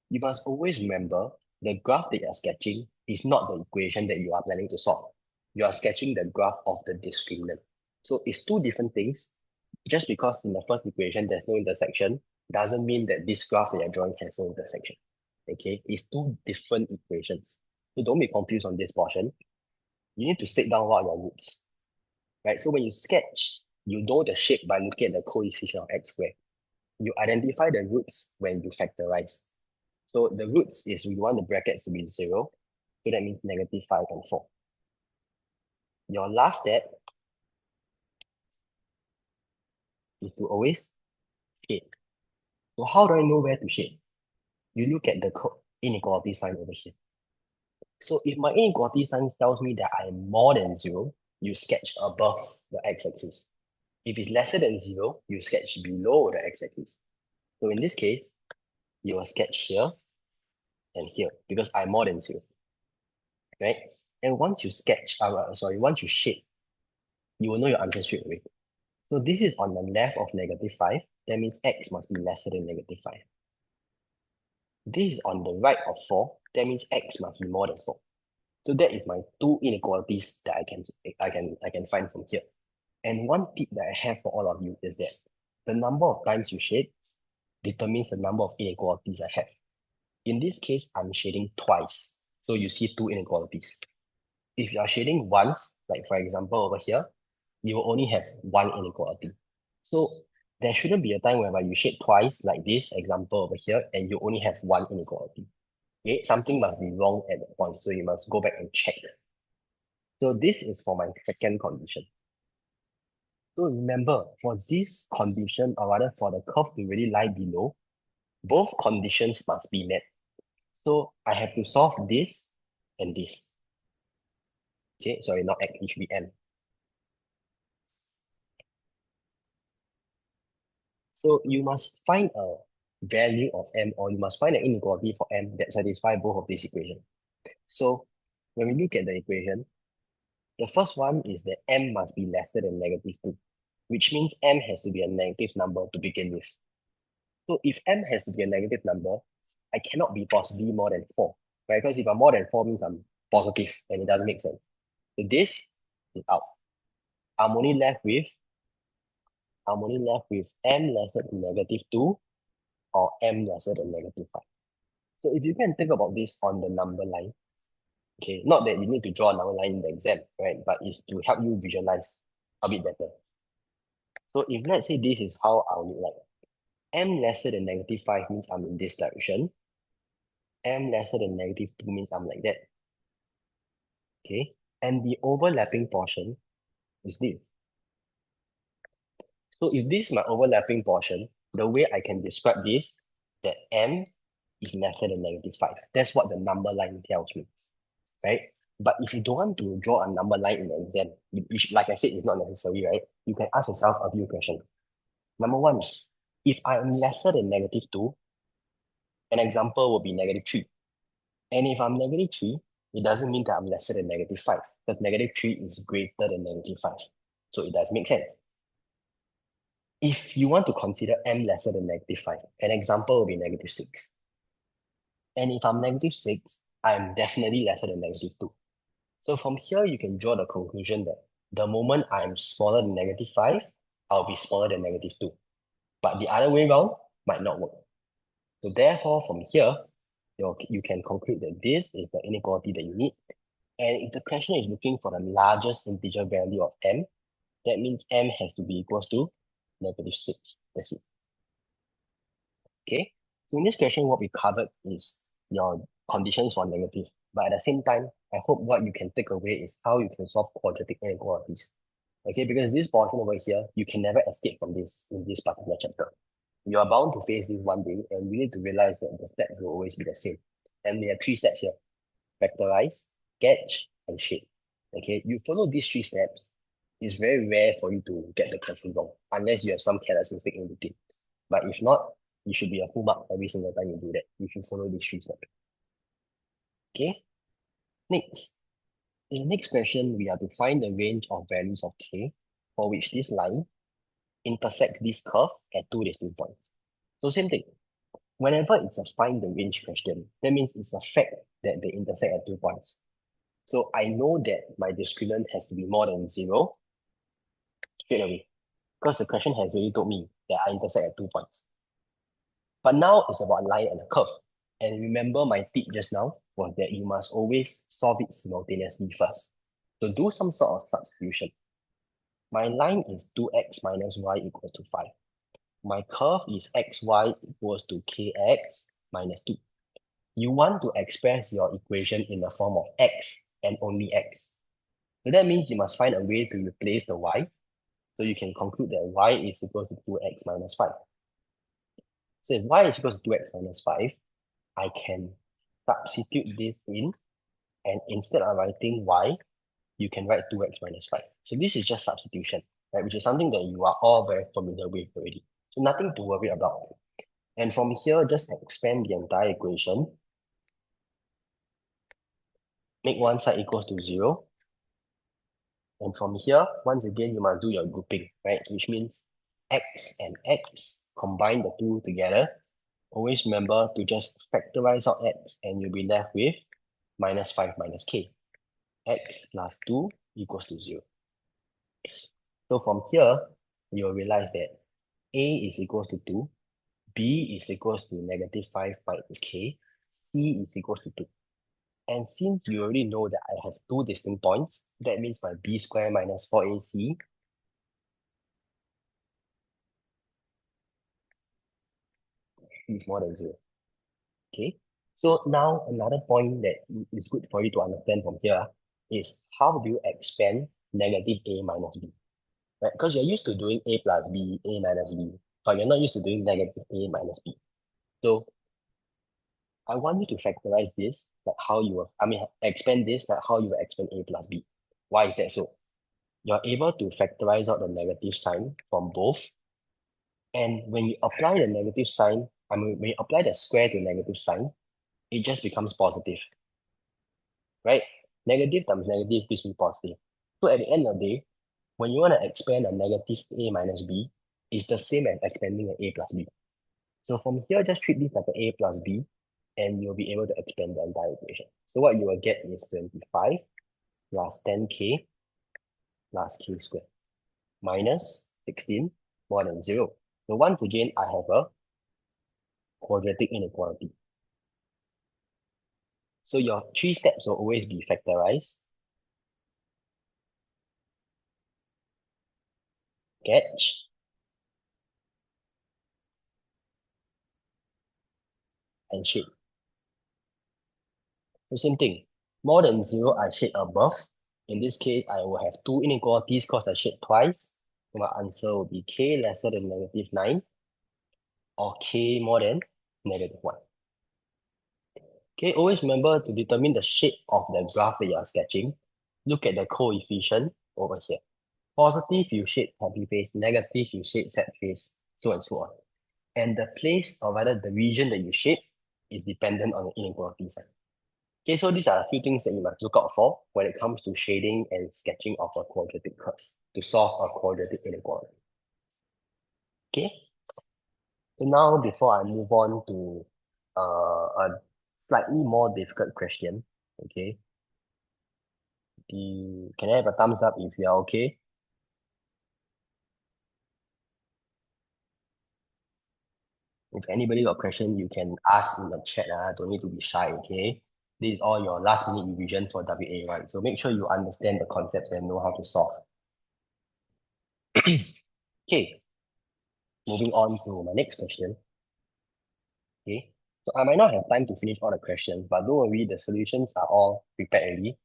[SPEAKER 1] You must always remember the graph that you are sketching is not the equation that you are planning to solve. You are sketching the graph of the discriminant. So it's two different things. Just because in the first equation there's no intersection doesn't mean that this graph that you're drawing has no intersection. Okay, it's two different equations. So don't be confused on this portion. you need to state down what are your roots, right? So when you sketch, you know the shape by looking at the coefficient of x squared. You identify the roots when you factorize. So the roots is we want the brackets to be 0. So that means -5 and 4. Your last step is to always shade. So how do I know where to shade? You look at the inequality sign over here. So if my inequality sign tells me that I am more than 0, you sketch above the x-axis. If it's lesser than 0, you sketch below the x-axis. So in this case, you will sketch here and here because I'm more than 0, right? And once you sketch, once you shade, you will know your answer straight away. So this is on the left of -5. That means x must be lesser than -5. This is on the right of 4. That means x must be more than 4. So that is my two inequalities that I can find from here. And one tip that I have for all of you is that the number of times you shade determines the number of inequalities I have. In this case, I'm shading twice. So you see two inequalities. If you are shading once, like for example over here, you will only have one inequality. So there shouldn't be a time whereby you shade twice like this example over here and you only have one inequality. Okay, something must be wrong at that point. So you must go back and check. So this is for my second condition. So remember, for this condition, or rather for the curve to really lie below, both conditions must be met. So I have to solve this and this. Okay, sorry, not X, it should be M. So you must find a value of M, or you must find an inequality for M that satisfies both of these equations. So when we look at the equation, the first one is that M must be lesser than -2, which means M has to be a negative number to begin with. So if M has to be a negative number, I cannot be possibly more than 4, right? Because if I'm more than 4 means I'm positive and it doesn't make sense. So this is out. I'm only left with M lesser than -2 or M lesser than -5. So if you can think about this on the number line, okay, not that you need to draw a number line in the exam, right? But it's to help you visualize a bit better. So if let's say this is how I would like, M lesser than -5 means I'm in this direction. M lesser than -2 means I'm like that. Okay, and the overlapping portion is this. So if this is my overlapping portion, the way I can describe this, that M is lesser than -5. That's what the number line tells me, right? But if you don't want to draw a number line in the exam, like I said, it's not necessary, right? You can ask yourself a few questions. Number one, if I am lesser than -2, an example will be -3. And if I'm -3, it doesn't mean that I'm lesser than -5, because -3 is greater than -5. So it does make sense. If you want to consider M lesser than -5, an example will be -6. And if I'm -6, I'm definitely lesser than -2. So from here, you can draw the conclusion that the moment I'm smaller than -5, I'll be smaller than -2. But the other way around might not work. So therefore, from here, you can conclude that this is the inequality that you need. And if the question is looking for the largest integer value of M, that means M has to be equals to -6. That's it. Okay. So in this question, what we covered is your conditions for negative. But at the same time, I hope what you can take away is how you can solve quadratic inequalities. Okay, because this portion over here, you can never escape from this in this particular chapter. You are bound to face this one day, and you need to realize that the steps will always be the same. And we have 3 steps here: factorize, sketch, and shade. Okay, you follow these 3 steps, it's very rare for you to get the question wrong, unless you have some careless mistake in between. But if not, you should be a full mark every single time you do that, if you follow these 3 steps. Okay, next. In the next question, we are to find the range of values of k for which this line intersects this curve at 2 distinct points. So same thing. Whenever it's a find the range question, that means it's a fact that they intersect at 2 points. So I know that my discriminant has to be more than 0 straight away, because the question has already told me that I intersect at 2 points. But now it's about a line and a curve. And remember my tip just now was that you must always solve it simultaneously first. So do some sort of substitution. My line is 2x minus y equals to 5. My curve is xy equals to kx minus 2. You want to express your equation in the form of x and only x. So that means you must find a way to replace the y. So you can conclude that y is equal to 2x minus 5. So if y is equal to 2x minus 5, I can substitute this in, and instead of writing y, you can write 2x minus 5. So this is just substitution, right? Which is something that you are all very familiar with already. So nothing to worry about. And from here, just expand the entire equation. Make one side equals to 0. And from here, once again, you must do your grouping, right? Which means x and x, combine the two together. Always remember to just factorize out x and you'll be left with minus 5 minus k. X plus 2 equals to 0. So from here, you'll realize that a is equals to 2, b is equals to negative 5 minus k, c is equals to 2. And since you already know that I have two distinct points, that means my b squared minus 4ac is more than 0. Okay? So now another point that is good for you to understand from here is how do you expand negative a minus b? Right? Because you're used to doing a plus b, a minus b, but you're not used to doing negative a minus b. So I want you to factorize this, like how you will, expand this, like how you will expand a plus b. Why is that so? You're able to factorize out the negative sign from both. And when you apply the negative sign, when you apply the square to negative sign, it just becomes positive, right? Negative times negative gives me positive. So at the end of the day, when you want to expand a negative a minus b, it's the same as expanding an a plus b. So from here, just treat this like an a plus b, and you'll be able to expand the entire equation. So what you will get is 25 plus 10k plus k squared minus 16 more than 0. So once again, I have a quadratic inequality. So your three steps will always be factorize, sketch, and shade. So same thing. More than 0, I shade above. In this case, I will have two inequalities because I shade twice. So my answer will be k lesser than negative 9 or k more than negative 1. Okay, always remember to determine the shape of the graph that you are sketching. Look at the coefficient over here. Positive, you shade happy face. Negative, you shade sad face, so and so on. And the place, or rather the region that you shade, is dependent on the inequality sign. Okay, so these are a few things that you must look out for when it comes to shading and sketching of a quadratic curve to solve a quadratic inequality. Okay, so now before I move on to a slightly more difficult question, okay, can I have a thumbs up if you are okay? If anybody got a question, you can ask in the chat. Don't need to be shy, okay? This is all your last minute revision for WA1. So make sure you understand the concepts and know how to solve. Okay, moving on to my next question. Okay, so I might not have time to finish all the questions, but don't worry, the solutions are all prepared already,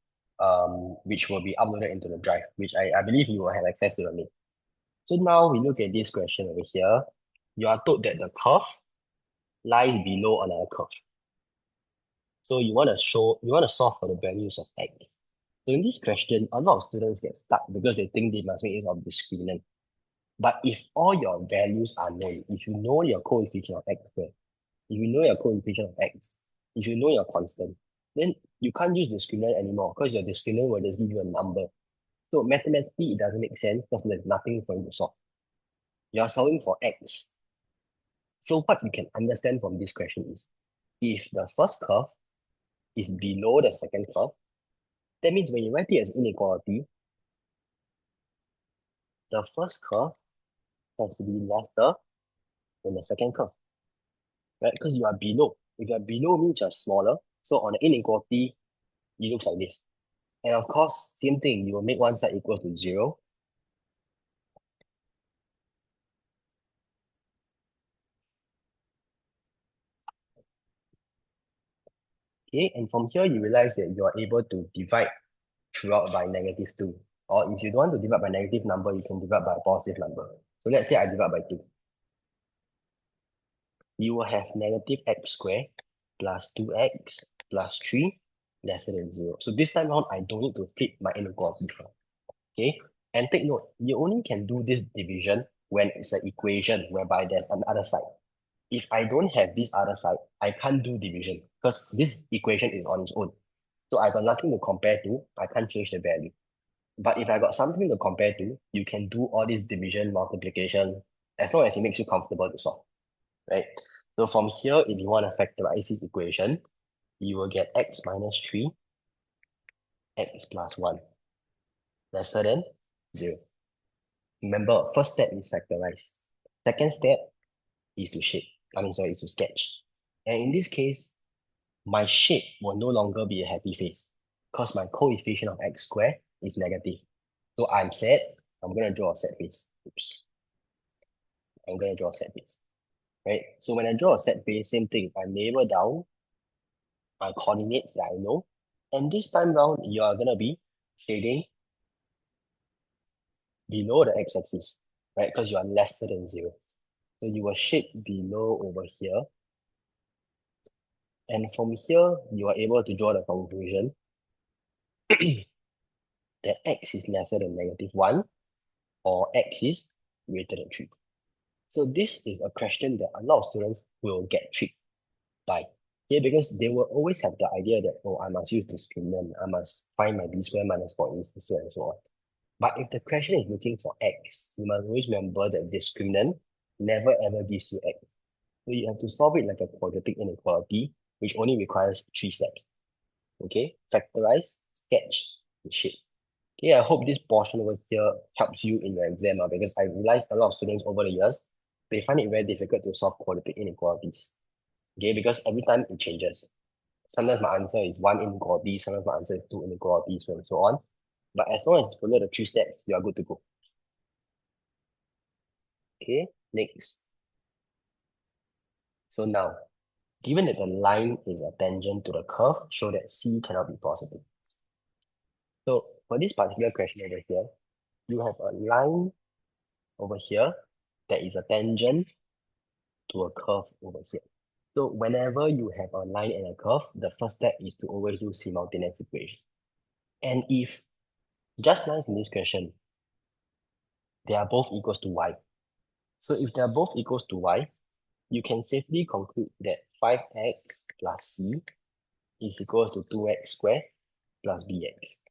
[SPEAKER 1] which will be uploaded into the drive, which I believe you will have access to the link. So now we look at this question over here. You are told that the curve lies below another curve. So you want to solve for the values of x. So in this question, a lot of students get stuck because they think they must make use of discriminant. But if all your values are known, if you know your coefficient of x squared, if you know your coefficient of x, if you know your constant, then you can't use discriminant anymore because your discriminant will just give you a number. So mathematically, it doesn't make sense because there's nothing for you to solve. You are solving for x. So what you can understand from this question is, if the first curve is below the second curve, that means when you write it as inequality, the first curve has to be lesser than the second curve, right? Because you are below. If you are below means you're smaller. So on the inequality, it looks like this. And of course, same thing, you will make one side equal to 0. Okay, and from here, you realize that you are able to divide throughout by -2. Or if you don't want to divide by negative number, you can divide by a positive number. So let's say I divide by 2. You will have negative x squared plus 2x plus 3 lesser than 0. So this time around, I don't need to flip my inequality. Okay, and take note, you only can do this division when it's an equation whereby there's another side. If I don't have this other side, I can't do division because this equation is on its own. So I got nothing to compare to, I can't change the value. But if I got something to compare to, you can do all this division, multiplication, as long as it makes you comfortable to solve, right? So from here, if you want to factorize this equation, you will get x minus 3, x plus 1, lesser than 0. Remember, first step is factorize. Second step is to shape. Is to sketch. And in this case, my shape will no longer be a happy face because my coefficient of x squared is negative. So I'm sad. I'm going to draw a sad face. Oops. I'm going to draw a sad face. Right? So when I draw a sad face, same thing. I label down my coordinates that I know. And this time round, you are going to be shading below the x-axis, right? Because you are lesser than 0. So you will shade below over here. And from here, you are able to draw the conclusion that x is lesser than -1 or x is greater than 3. So this is a question that a lot of students will get tricked by. Yeah, because they will always have the idea that, oh, I must use discriminant, I must find my b squared minus 4 is so and so on. But if the question is looking for x, you must always remember that discriminant never ever gives you x. So you have to solve it like a quadratic inequality, which only requires 3 steps. Okay, factorize, sketch, and shape. Okay, I hope this portion over here helps you in your exam because I realized a lot of students over the years, they find it very difficult to solve quadratic inequalities. Okay, because every time it changes. Sometimes my answer is 1 inequality, sometimes my answer is 2 inequalities, and so on. But as long as you follow the 3 steps, you are good to go. Okay, next. So now, given that the line is a tangent to the curve, show that C cannot be positive. So for this particular question over here, you have a line over here that is a tangent to a curve over here. So whenever you have a line and a curve, the first step is to always use simultaneous equation. And if, just nice in this question, they are both equals to y. So if they are both equals to y, you can safely conclude that 5x plus c is equals to 2x squared plus bx.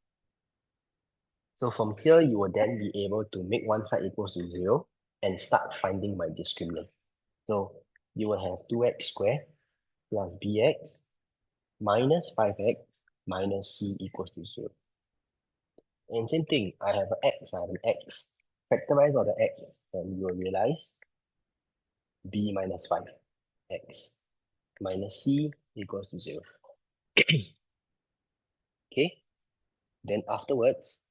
[SPEAKER 1] So from here, you will then be able to make one side equals to 0 and start finding my discriminant. So you will have 2x squared plus bx minus 5x minus c equals to 0. And same thing, I have an x, I have an x. Factorize all the x, and you will realize b minus 5x minus c equals to 0. Okay, then afterwards,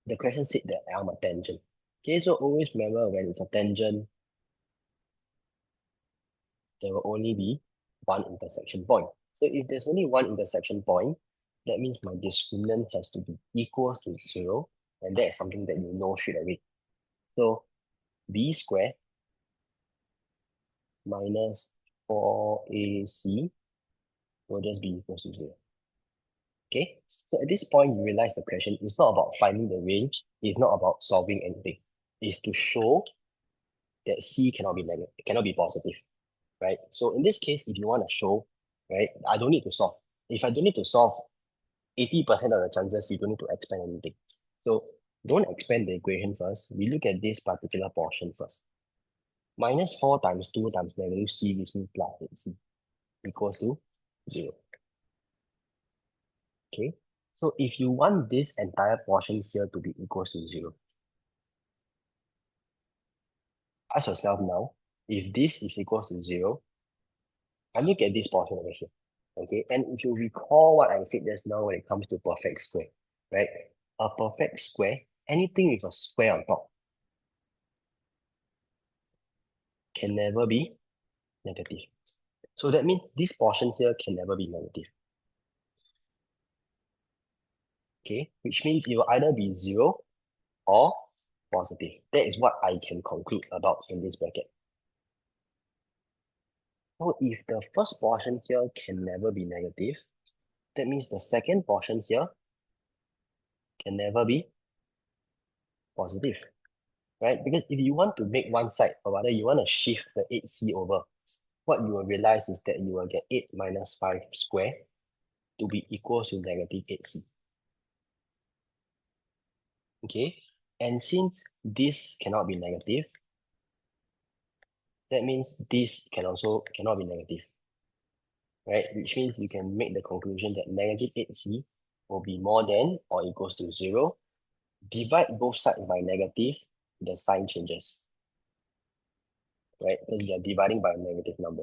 [SPEAKER 1] the question said that I'm a tangent. Okay, so always remember when it's a tangent, there will only be one intersection point. So if there's only one intersection point, that means my discriminant has to be equals to 0, and that is something that you know straight away. So b squared minus 4ac will just be equals to 0. Okay, so at this point, you realize the question is not about finding the range, it's not about solving anything. It's to show that C cannot be negative, it cannot be positive, right? So in this case, if you want to show, right, I don't need to solve. If I don't need to solve, 80% of the chances you don't need to expand anything. So don't expand the equation first. We look at this particular portion first. Minus 4 times 2 times negative c gives me plus 8c equals to 0. Okay, so if you want this entire portion here to be equals to 0, ask yourself now, if this is equals to 0, I look at this portion over here. Okay, and if you recall what I said just now when it comes to perfect square, right? A perfect square, anything with a square on top can never be negative. So that means this portion here can never be negative. Okay, which means it will either be 0 or positive. That is what I can conclude about in this bracket. So if the first portion here can never be negative, that means the second portion here can never be positive, right? Because if you want to make one side, or rather you want to shift the 8c over, what you will realize is that you will get 8 minus 5 square to be equal to negative 8c. Okay, and since this cannot be negative, that means this cannot be negative, right? Which means you can make the conclusion that negative 8c will be more than or equals to 0. Divide both sides by negative, the sign changes, right? Because you are dividing by a negative number.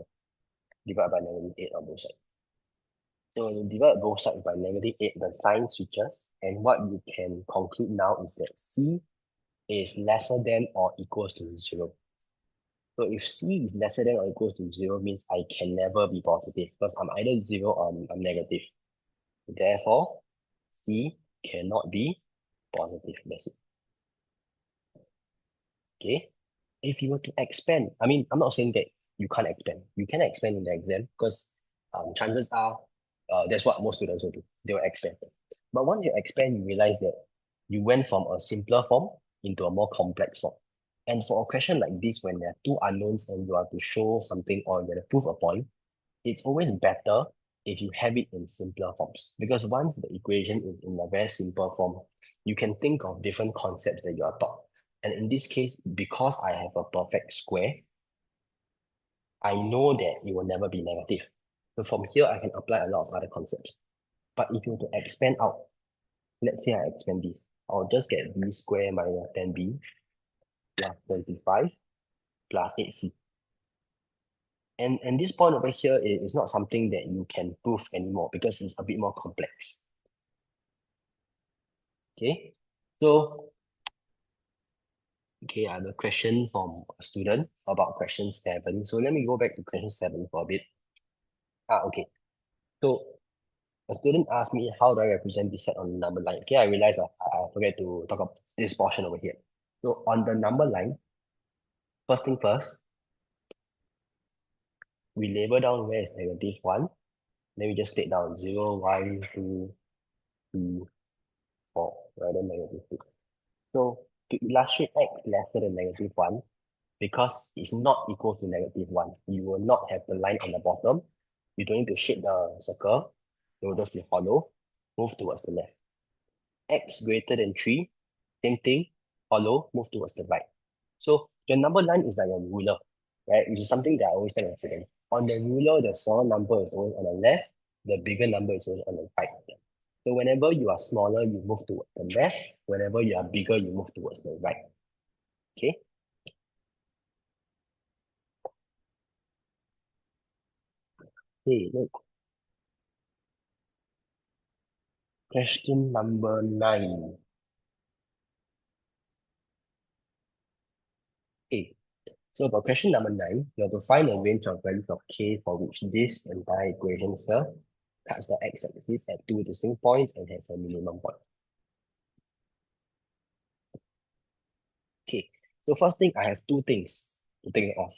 [SPEAKER 1] Divide by negative 8 on both sides. So when you divide both sides by negative 8, the sign switches, and what you can conclude now is that c is lesser than or equals to 0. So if c is lesser than or equals to 0 means I can never be positive because I'm either 0 or I'm negative. Therefore, c cannot be positive. That's it. Okay. If you were to expand, I mean, I'm not saying that you can't expand. You can expand in the exam because chances are that's what most students will do. They will expand. But once you expand, you realize that you went from a simpler form into a more complex form. And for a question like this, when there are two unknowns and you are to show something or you are to prove a point, it's always better if you have it in simpler forms. Because once the equation is in a very simple form, you can think of different concepts that you are taught. And in this case, because I have a perfect square, I know that it will never be negative. So from here, I can apply a lot of other concepts. But if you were to expand out, let's say I expand this, I'll just get b squared minus 10b plus 25 plus 8c. And this point over here is not something that you can prove anymore because it's a bit more complex. Okay, so okay, I have a question from a student about question 7. So let me go back to question 7 for a bit. Okay. So a student asked me, how do I represent this set on the number line? Okay, I realized I forget to talk about this portion over here. So on the number line, first thing first, we label down where is negative 1. Then we just state down 0, 1, 2, 3, 4, rather than negative 2. So to illustrate x lesser than negative 1, because it's not equal to negative 1, you will not have the line on the bottom. You don't need to shape the circle. It will just be hollow. Move towards the left. X greater than 3, same thing, hollow, move towards the right. So the number line is like a ruler, right? Which is something that I always tell my students. On the ruler, the smaller number is always on the left, the bigger number is always on the right. So whenever you are smaller, you move towards the left. Whenever you are bigger, you move towards the right. Okay? Okay, look. Question number 9. Okay. So for question number 9, you have to find a range of values of k for which this entire equation here cuts the x-axis at two distinct points and has a minimum point. Okay, so first thing, I have two things to think of.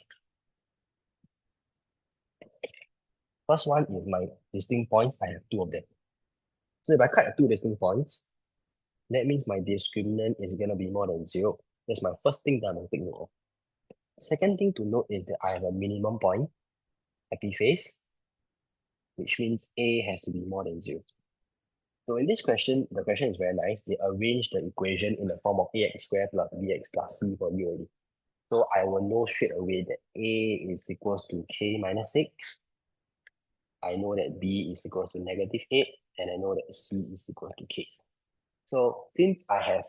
[SPEAKER 1] First one is my distinct points. I have two of them. So if I cut at two distinct points, that means my discriminant is going to be more than 0. That's my first thing that I'm going to take note of. Second thing to note is that I have a minimum point, epiphase, which means A has to be more than 0. So in this question, the question is very nice. They arrange the equation in the form of ax squared plus bx plus c for you already. So I will know straight away that A is equals to k minus 6. I know that b is equals to negative 8, and I know that c is equals to k. So since I have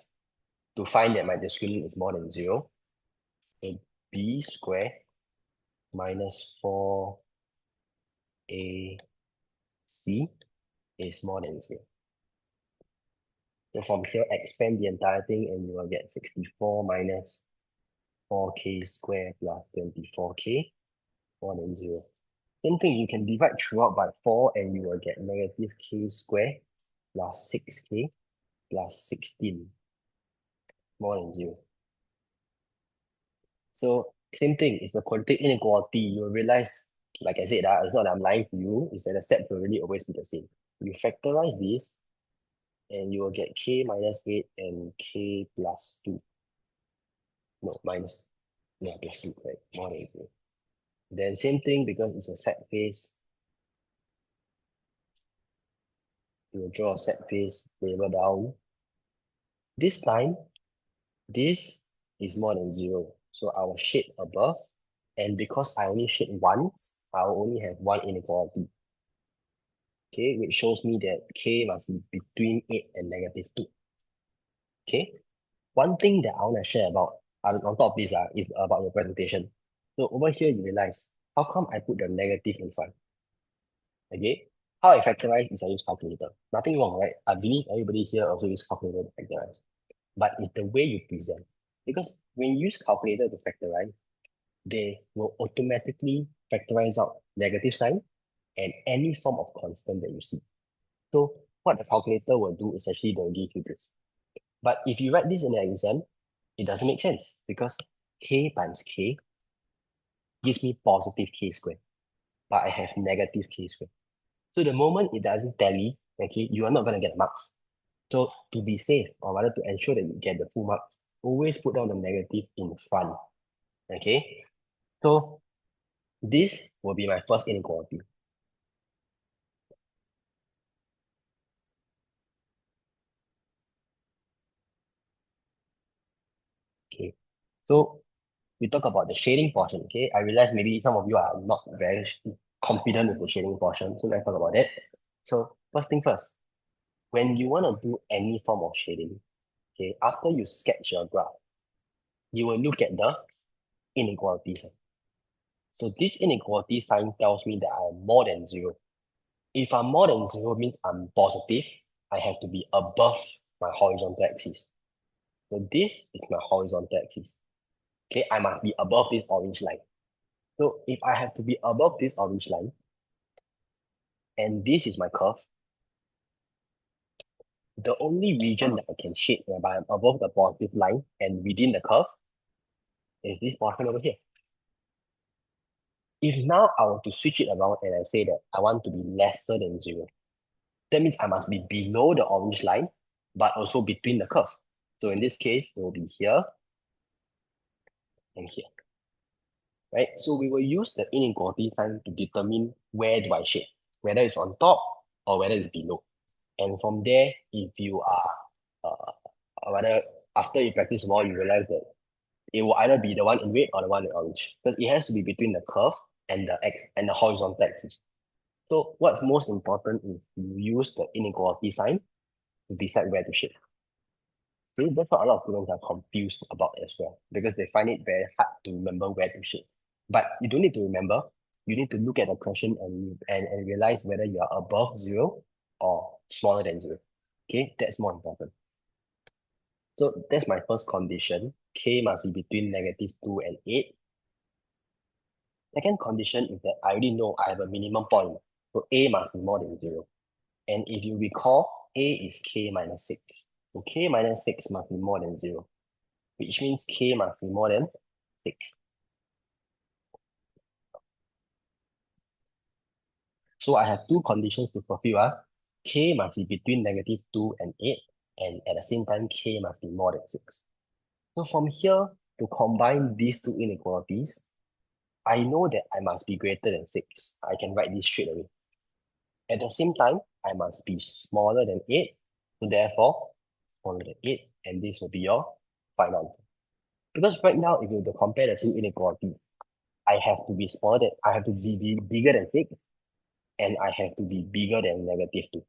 [SPEAKER 1] to find that my discriminant is more than 0, so b squared minus 4a C is more than 0. So from here, expand the entire thing and you will get 64 minus 4k squared plus 24k more than 0. Same thing, you can divide throughout by 4 and you will get negative k squared plus 6k plus 16 more than 0. So same thing, it's a quadratic inequality. You'll realize, like I said, it's not that I'm lying to you, is that the steps will really always be the same. You factorize this and you will get k minus 8 and k plus 2. No, minus, yeah, plus 2, right? More than 0. Then same thing, because it's a set face, you will draw a set face, label down. This time, this is more than 0. So I will shade above. And because I only shade once, I will only have one inequality. Okay, which shows me that k must be between 8 and negative 2. Okay, one thing that I want to share about on top of this is about your presentation. So over here, you realize, how come I put the negative in front? Okay, how I factorize is I use calculator. Nothing wrong, right? I believe everybody here also use calculator to factorize. But it's the way you present. Because when you use calculator to factorize, they will automatically factorize out negative sign and any form of constant that you see. So what the calculator will do is actually they'll give you this. But if you write this in an exam, it doesn't make sense because k times k gives me positive k squared, but I have negative k squared. So the moment it doesn't tally, okay, you are not going to get marks. So to be safe, or rather to ensure that you get the full marks, always put down the negative in front. Okay, so this will be my first inequality. Okay, so we talk about the shading portion. Okay, I realize maybe some of you are not very confident with the shading portion, so let's talk about it. So first thing first, when you want to do any form of shading, okay, after you sketch your graph, you will look at the inequality sign. So this inequality sign tells me that I am more than 0. If I'm more than 0 means I'm positive, I have to be above my horizontal axis. So this is my horizontal axis. Okay, I must be above this orange line. So if I have to be above this orange line, and this is my curve, the only region that I can shade whereby I'm above the positive line and within the curve is this portion over here. If now I were to switch it around and I say that I want to be lesser than 0, that means I must be below the orange line, but also between the curve. So in this case, it will be here and here, right? So we will use the inequality sign to determine where do I shade, whether it's on top or whether it's below. And from there, if you are, rather after you practice more, you realize that it will either be the one in red or the one in orange, because it has to be between the curve and the x and the horizontal axis. So what's most important is you use the inequality sign to decide where to shade. Okay, that's what a lot of students are confused about as well, because they find it very hard to remember where to shade. But you don't need to remember. You need to look at the question and realize whether you are above 0 or smaller than 0. Okay, that's more important. So that's my first condition. K must be between negative 2 and 8. Second condition is that I already know I have a minimum point. So A must be more than 0. And if you recall, A is K minus 6. So K minus 6 must be more than 0, which means K must be more than 6. So I have two conditions to fulfill. K must be between negative 2 and 8, and at the same time, K must be more than 6. So from here, to combine these two inequalities, I know that I must be greater than 6. I can write this straight away. At the same time, I must be smaller than 8. So therefore, smaller than 8, and this will be your final answer. Because right now, if you were to compare the two inequalities, I have to be smaller than, I have to be bigger than 6, and I have to be bigger than negative 2.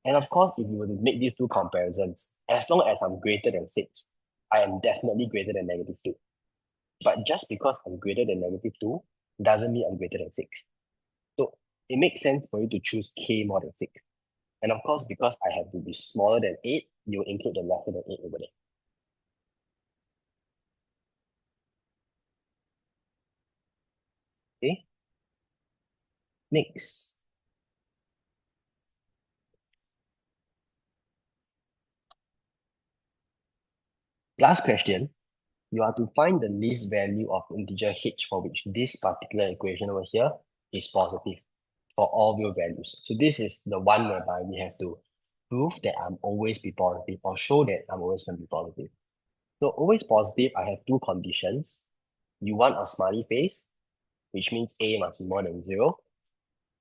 [SPEAKER 1] And of course, if you were to make these two comparisons, as long as I'm greater than 6, I am definitely greater than negative 2. But just because I'm greater than negative 2 doesn't mean I'm greater than 6. So it makes sense for you to choose k more than 6. And of course, because I have to be smaller than 8, you include the lesser than 8 over there. Okay, next. Last question. You are to find the least value of integer h for which this particular equation over here is positive for all real values. So this is the one whereby we have to prove that I'm always be positive or show that I'm always going to be positive. So always positive, I have two conditions. You want a smiley face, which means a must be more than 0.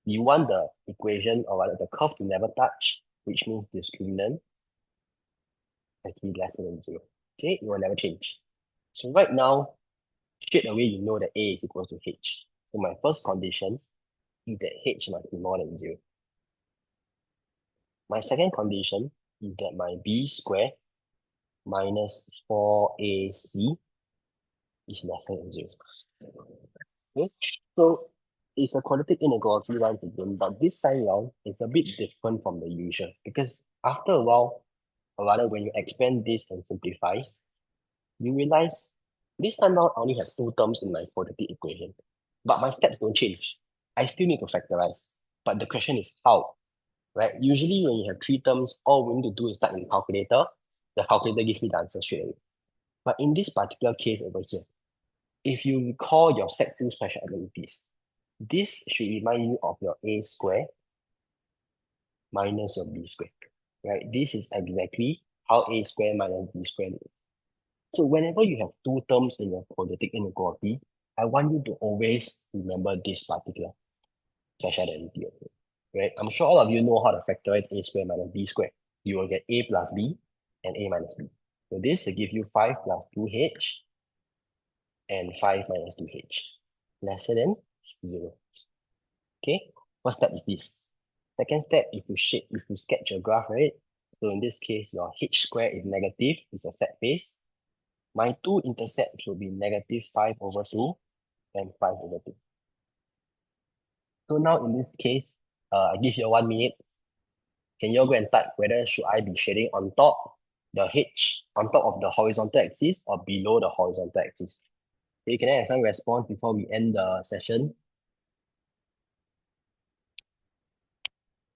[SPEAKER 1] You want the equation or rather the curve to never touch, which means discriminant has to be lesser than 0. Okay, it will never change. So right now, straight away you know that a is equal to h. So my first condition is that h must be more than 0. My second condition is that my b squared minus 4ac is lesser than 0. Okay, so it's a quadratic inequality once again, but this time round is a bit different from the usual because after a while, or rather when you expand this and simplify, you realize this time round I only have two terms in my quadratic equation, but my steps don't change. I still need to factorize, but the question is how, right? Usually when you have three terms, all we need to do is type in the calculator. The calculator gives me the answer straight away. But in this particular case over here, if you recall your set 2 special abilities, this should remind you of your a square minus your b square, right? This is exactly how a square minus b square is. So whenever you have two terms in your quadratic inequality, I want you to always remember this particular speciality, okay? Right? I'm sure all of you know how to factorize a square minus b square. You will get a plus b and a minus b. So this will give you 5 plus 2h and 5 minus 2h lesser than 0. Okay, first step is this. Second step is to shape, is to sketch a graph, right? So in this case, your h square is negative, it's a set face. My two intercepts will be negative 5 over 2 and 5 over 2. So now in this case, I give you 1 minute. Can you all go and type whether should I be shading on top the h, on top of the horizontal axis or below the horizontal axis? Okay, can I have some response before we end the session?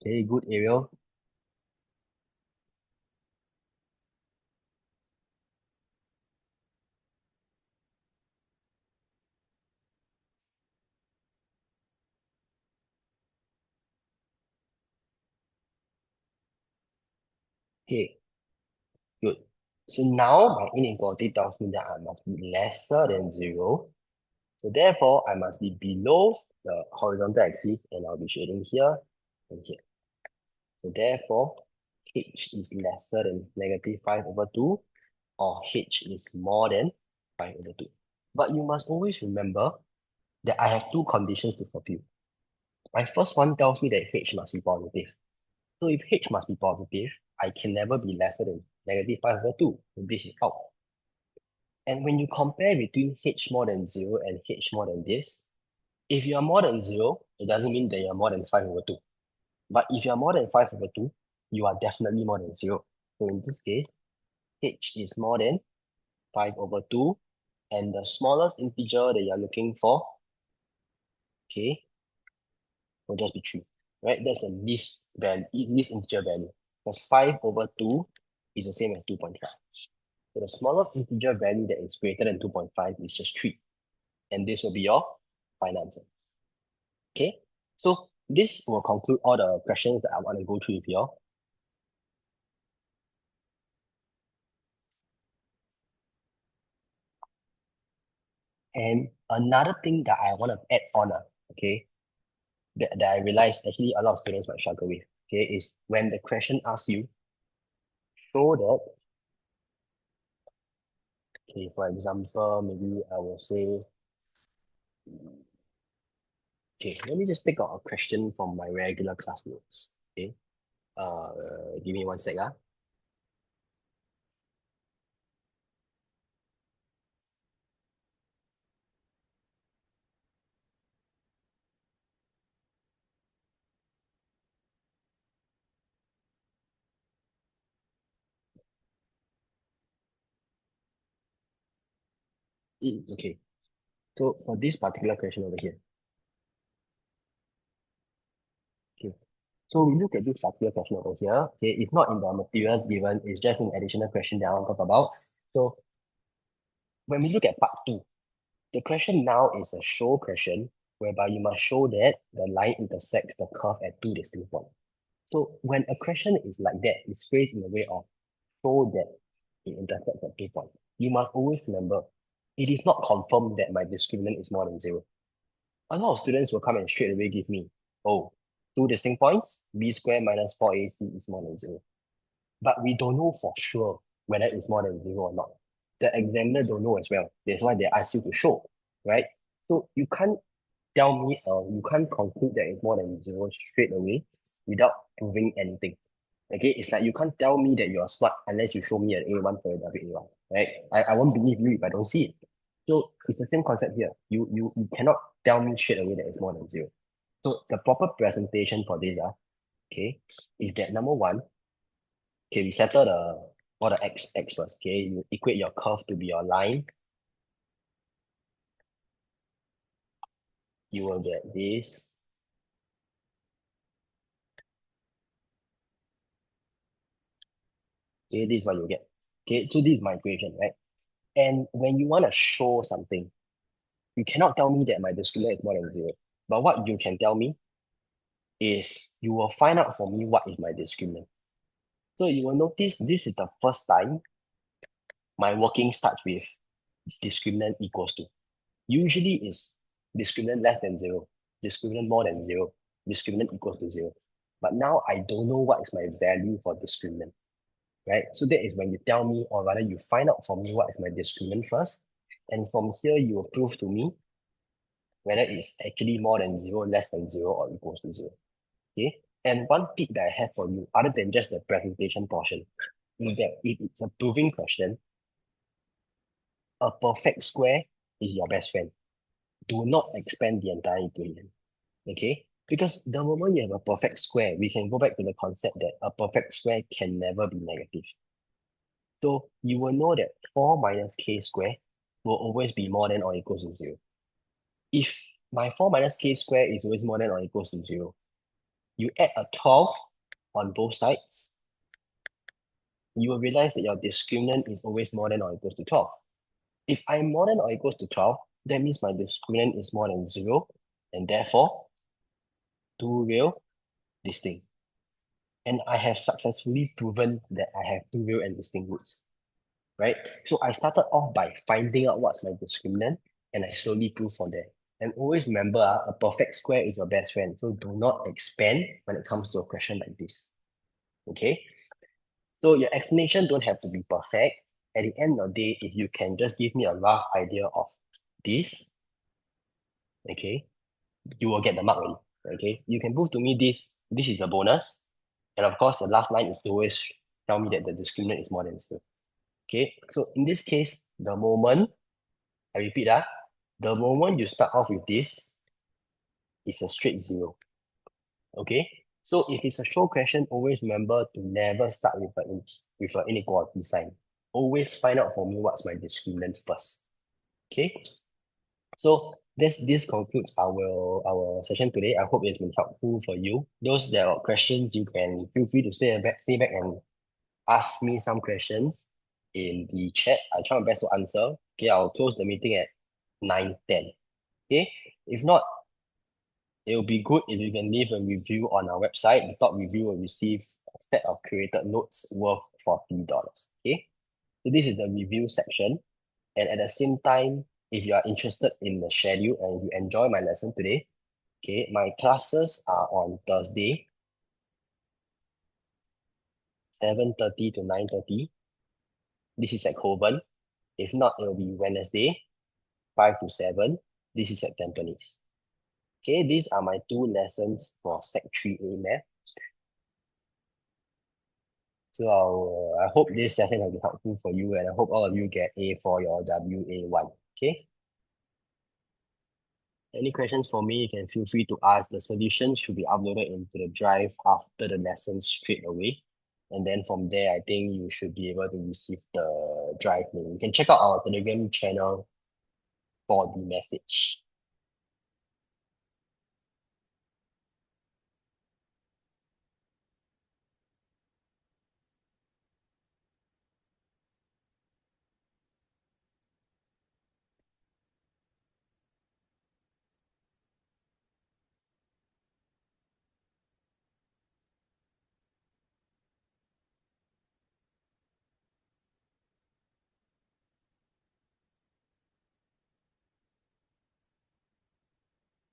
[SPEAKER 1] Okay, good, Ariel. Okay, good. So now my inequality tells me that I must be lesser than 0. So therefore, I must be below the horizontal axis and I'll be shading here and here. So therefore, h is lesser than negative 5 over 2 or h is more than 5 over 2. But you must always remember that I have two conditions to fulfill. My first one tells me that h must be positive. So if h must be positive, I can never be lesser than negative 5 over 2. So this is out. And when you compare between h more than 0 and h more than this, if you are more than 0, it doesn't mean that you are more than 5 over 2. But if you are more than 5 over 2, you are definitely more than 0. So in this case, h is more than 5 over 2. And the smallest integer that you are looking for, okay, will just be 3. Right? That's the least value, least integer value. Because 5 over 2 is the same as 2.5. So the smallest integer value that is greater than 2.5 is just 3. And this will be your final answer. Okay? So this will conclude all the questions that I want to go through with you all. And another thing that I want to add on, okay, that I realized actually a lot of students might struggle with, okay, is when the question asks you, show that, okay, for example, maybe I will say, okay, let me just take out a question from my regular class notes, okay. Give me 1 sec. Okay. So for this particular question over here, okay. So we look at this particular question over here. Okay, it's not in the materials given, it's just an additional question that I want to talk about. So when we look at part two, the question now is a show question whereby you must show that the line intersects the curve at two distinct points. So when a question is like that, it's phrased in a way of show that it intersects at 2 points. You must always remember, it is not confirmed that my discriminant is more than zero. A lot of students will come and straight away give me, oh, two distinct points, b squared minus 4ac is more than zero. But we don't know for sure whether it's more than zero or not. The examiner don't know as well. That's why they ask you to show, right? So you can't tell me, you can't conclude that it's more than zero straight away without proving anything. Okay, it's like you can't tell me that you're smart unless you show me an A1 for a WA1, right? I won't believe you if I don't see it. So it's the same concept here. You cannot tell me straight away that it's more than zero. So the proper presentation for this, okay, is that number one, okay, we settle all the x first. Okay, you equate your curve to be your line. You will get this. Okay, this is what you get. Okay, so this is my equation, right? And when you want to show something, you cannot tell me that my discriminant is more than zero. But what you can tell me is you will find out for me what is my discriminant. So you will notice this is the first time my working starts with discriminant equals to. Usually is discriminant less than zero, discriminant more than zero, discriminant equals to zero. But now I don't know what is my value for discriminant, right? So that is when you tell me, or rather you find out for me what is my discriminant first. And from here, you will prove to me whether it's actually more than zero, less than zero, or equals to zero. Okay. And one tip that I have for you, other than just the presentation portion, is that if it's a proving question, a perfect square is your best friend. Do not expand the entire equation. Okay? Because the moment you have a perfect square, we can go back to the concept that a perfect square can never be negative. So you will know that 4 minus k square will always be more than or equals to 0. If my 4 minus k square is always more than or equals to 0, you add a 12 on both sides, you will realize that your discriminant is always more than or equals to 12. If I'm more than or equals to 12, that means my discriminant is more than 0, and therefore 2 real distinct. And I have successfully proven that I have 2 real and distinct roots, right? So I started off by finding out what's my discriminant, and I slowly prove from there. And always remember, a perfect square is your best friend. So do not expand when it comes to a question like this. Okay? So your explanation don't have to be perfect. At the end of the day, if you can just give me a rough idea of this, okay, you will get the mark already. Okay, you can prove to me this is a bonus. And of course, the last line is always tell me that the discriminant is more than zero. Okay, so in this case, the moment, I repeat, the moment you start off with this is a straight zero. Okay, so if it's a show question, always remember to never start with an inequality sign. Always find out for me what's my discriminant first. Okay, so this concludes our session today. I hope it's been helpful for you. Those that are questions, you can feel free to stay back and ask me some questions in the chat. I'll try my best to answer. Okay, I'll close the meeting at 9:10. Okay, if not, it will be good if you can leave a review on our website. The top review will receive a set of curated notes worth $40. Okay, so this is the review section. And at the same time, if you are interested in the schedule and you enjoy my lesson today, okay, my classes are on Thursday, 7:30 to 9:30. This is at Kovan. If not, it will be Wednesday, 5 to 7. This is at Tampines. Okay, these are my two lessons for Sec 3A Math. So I hope this session has been helpful for you, and I hope all of you get A for your WA1. Okay. Any questions for me, you can feel free to ask. The solutions should be uploaded into the drive after the lesson straight away. And then from there, I think you should be able to receive the drive link. You can check out our Telegram channel for the message.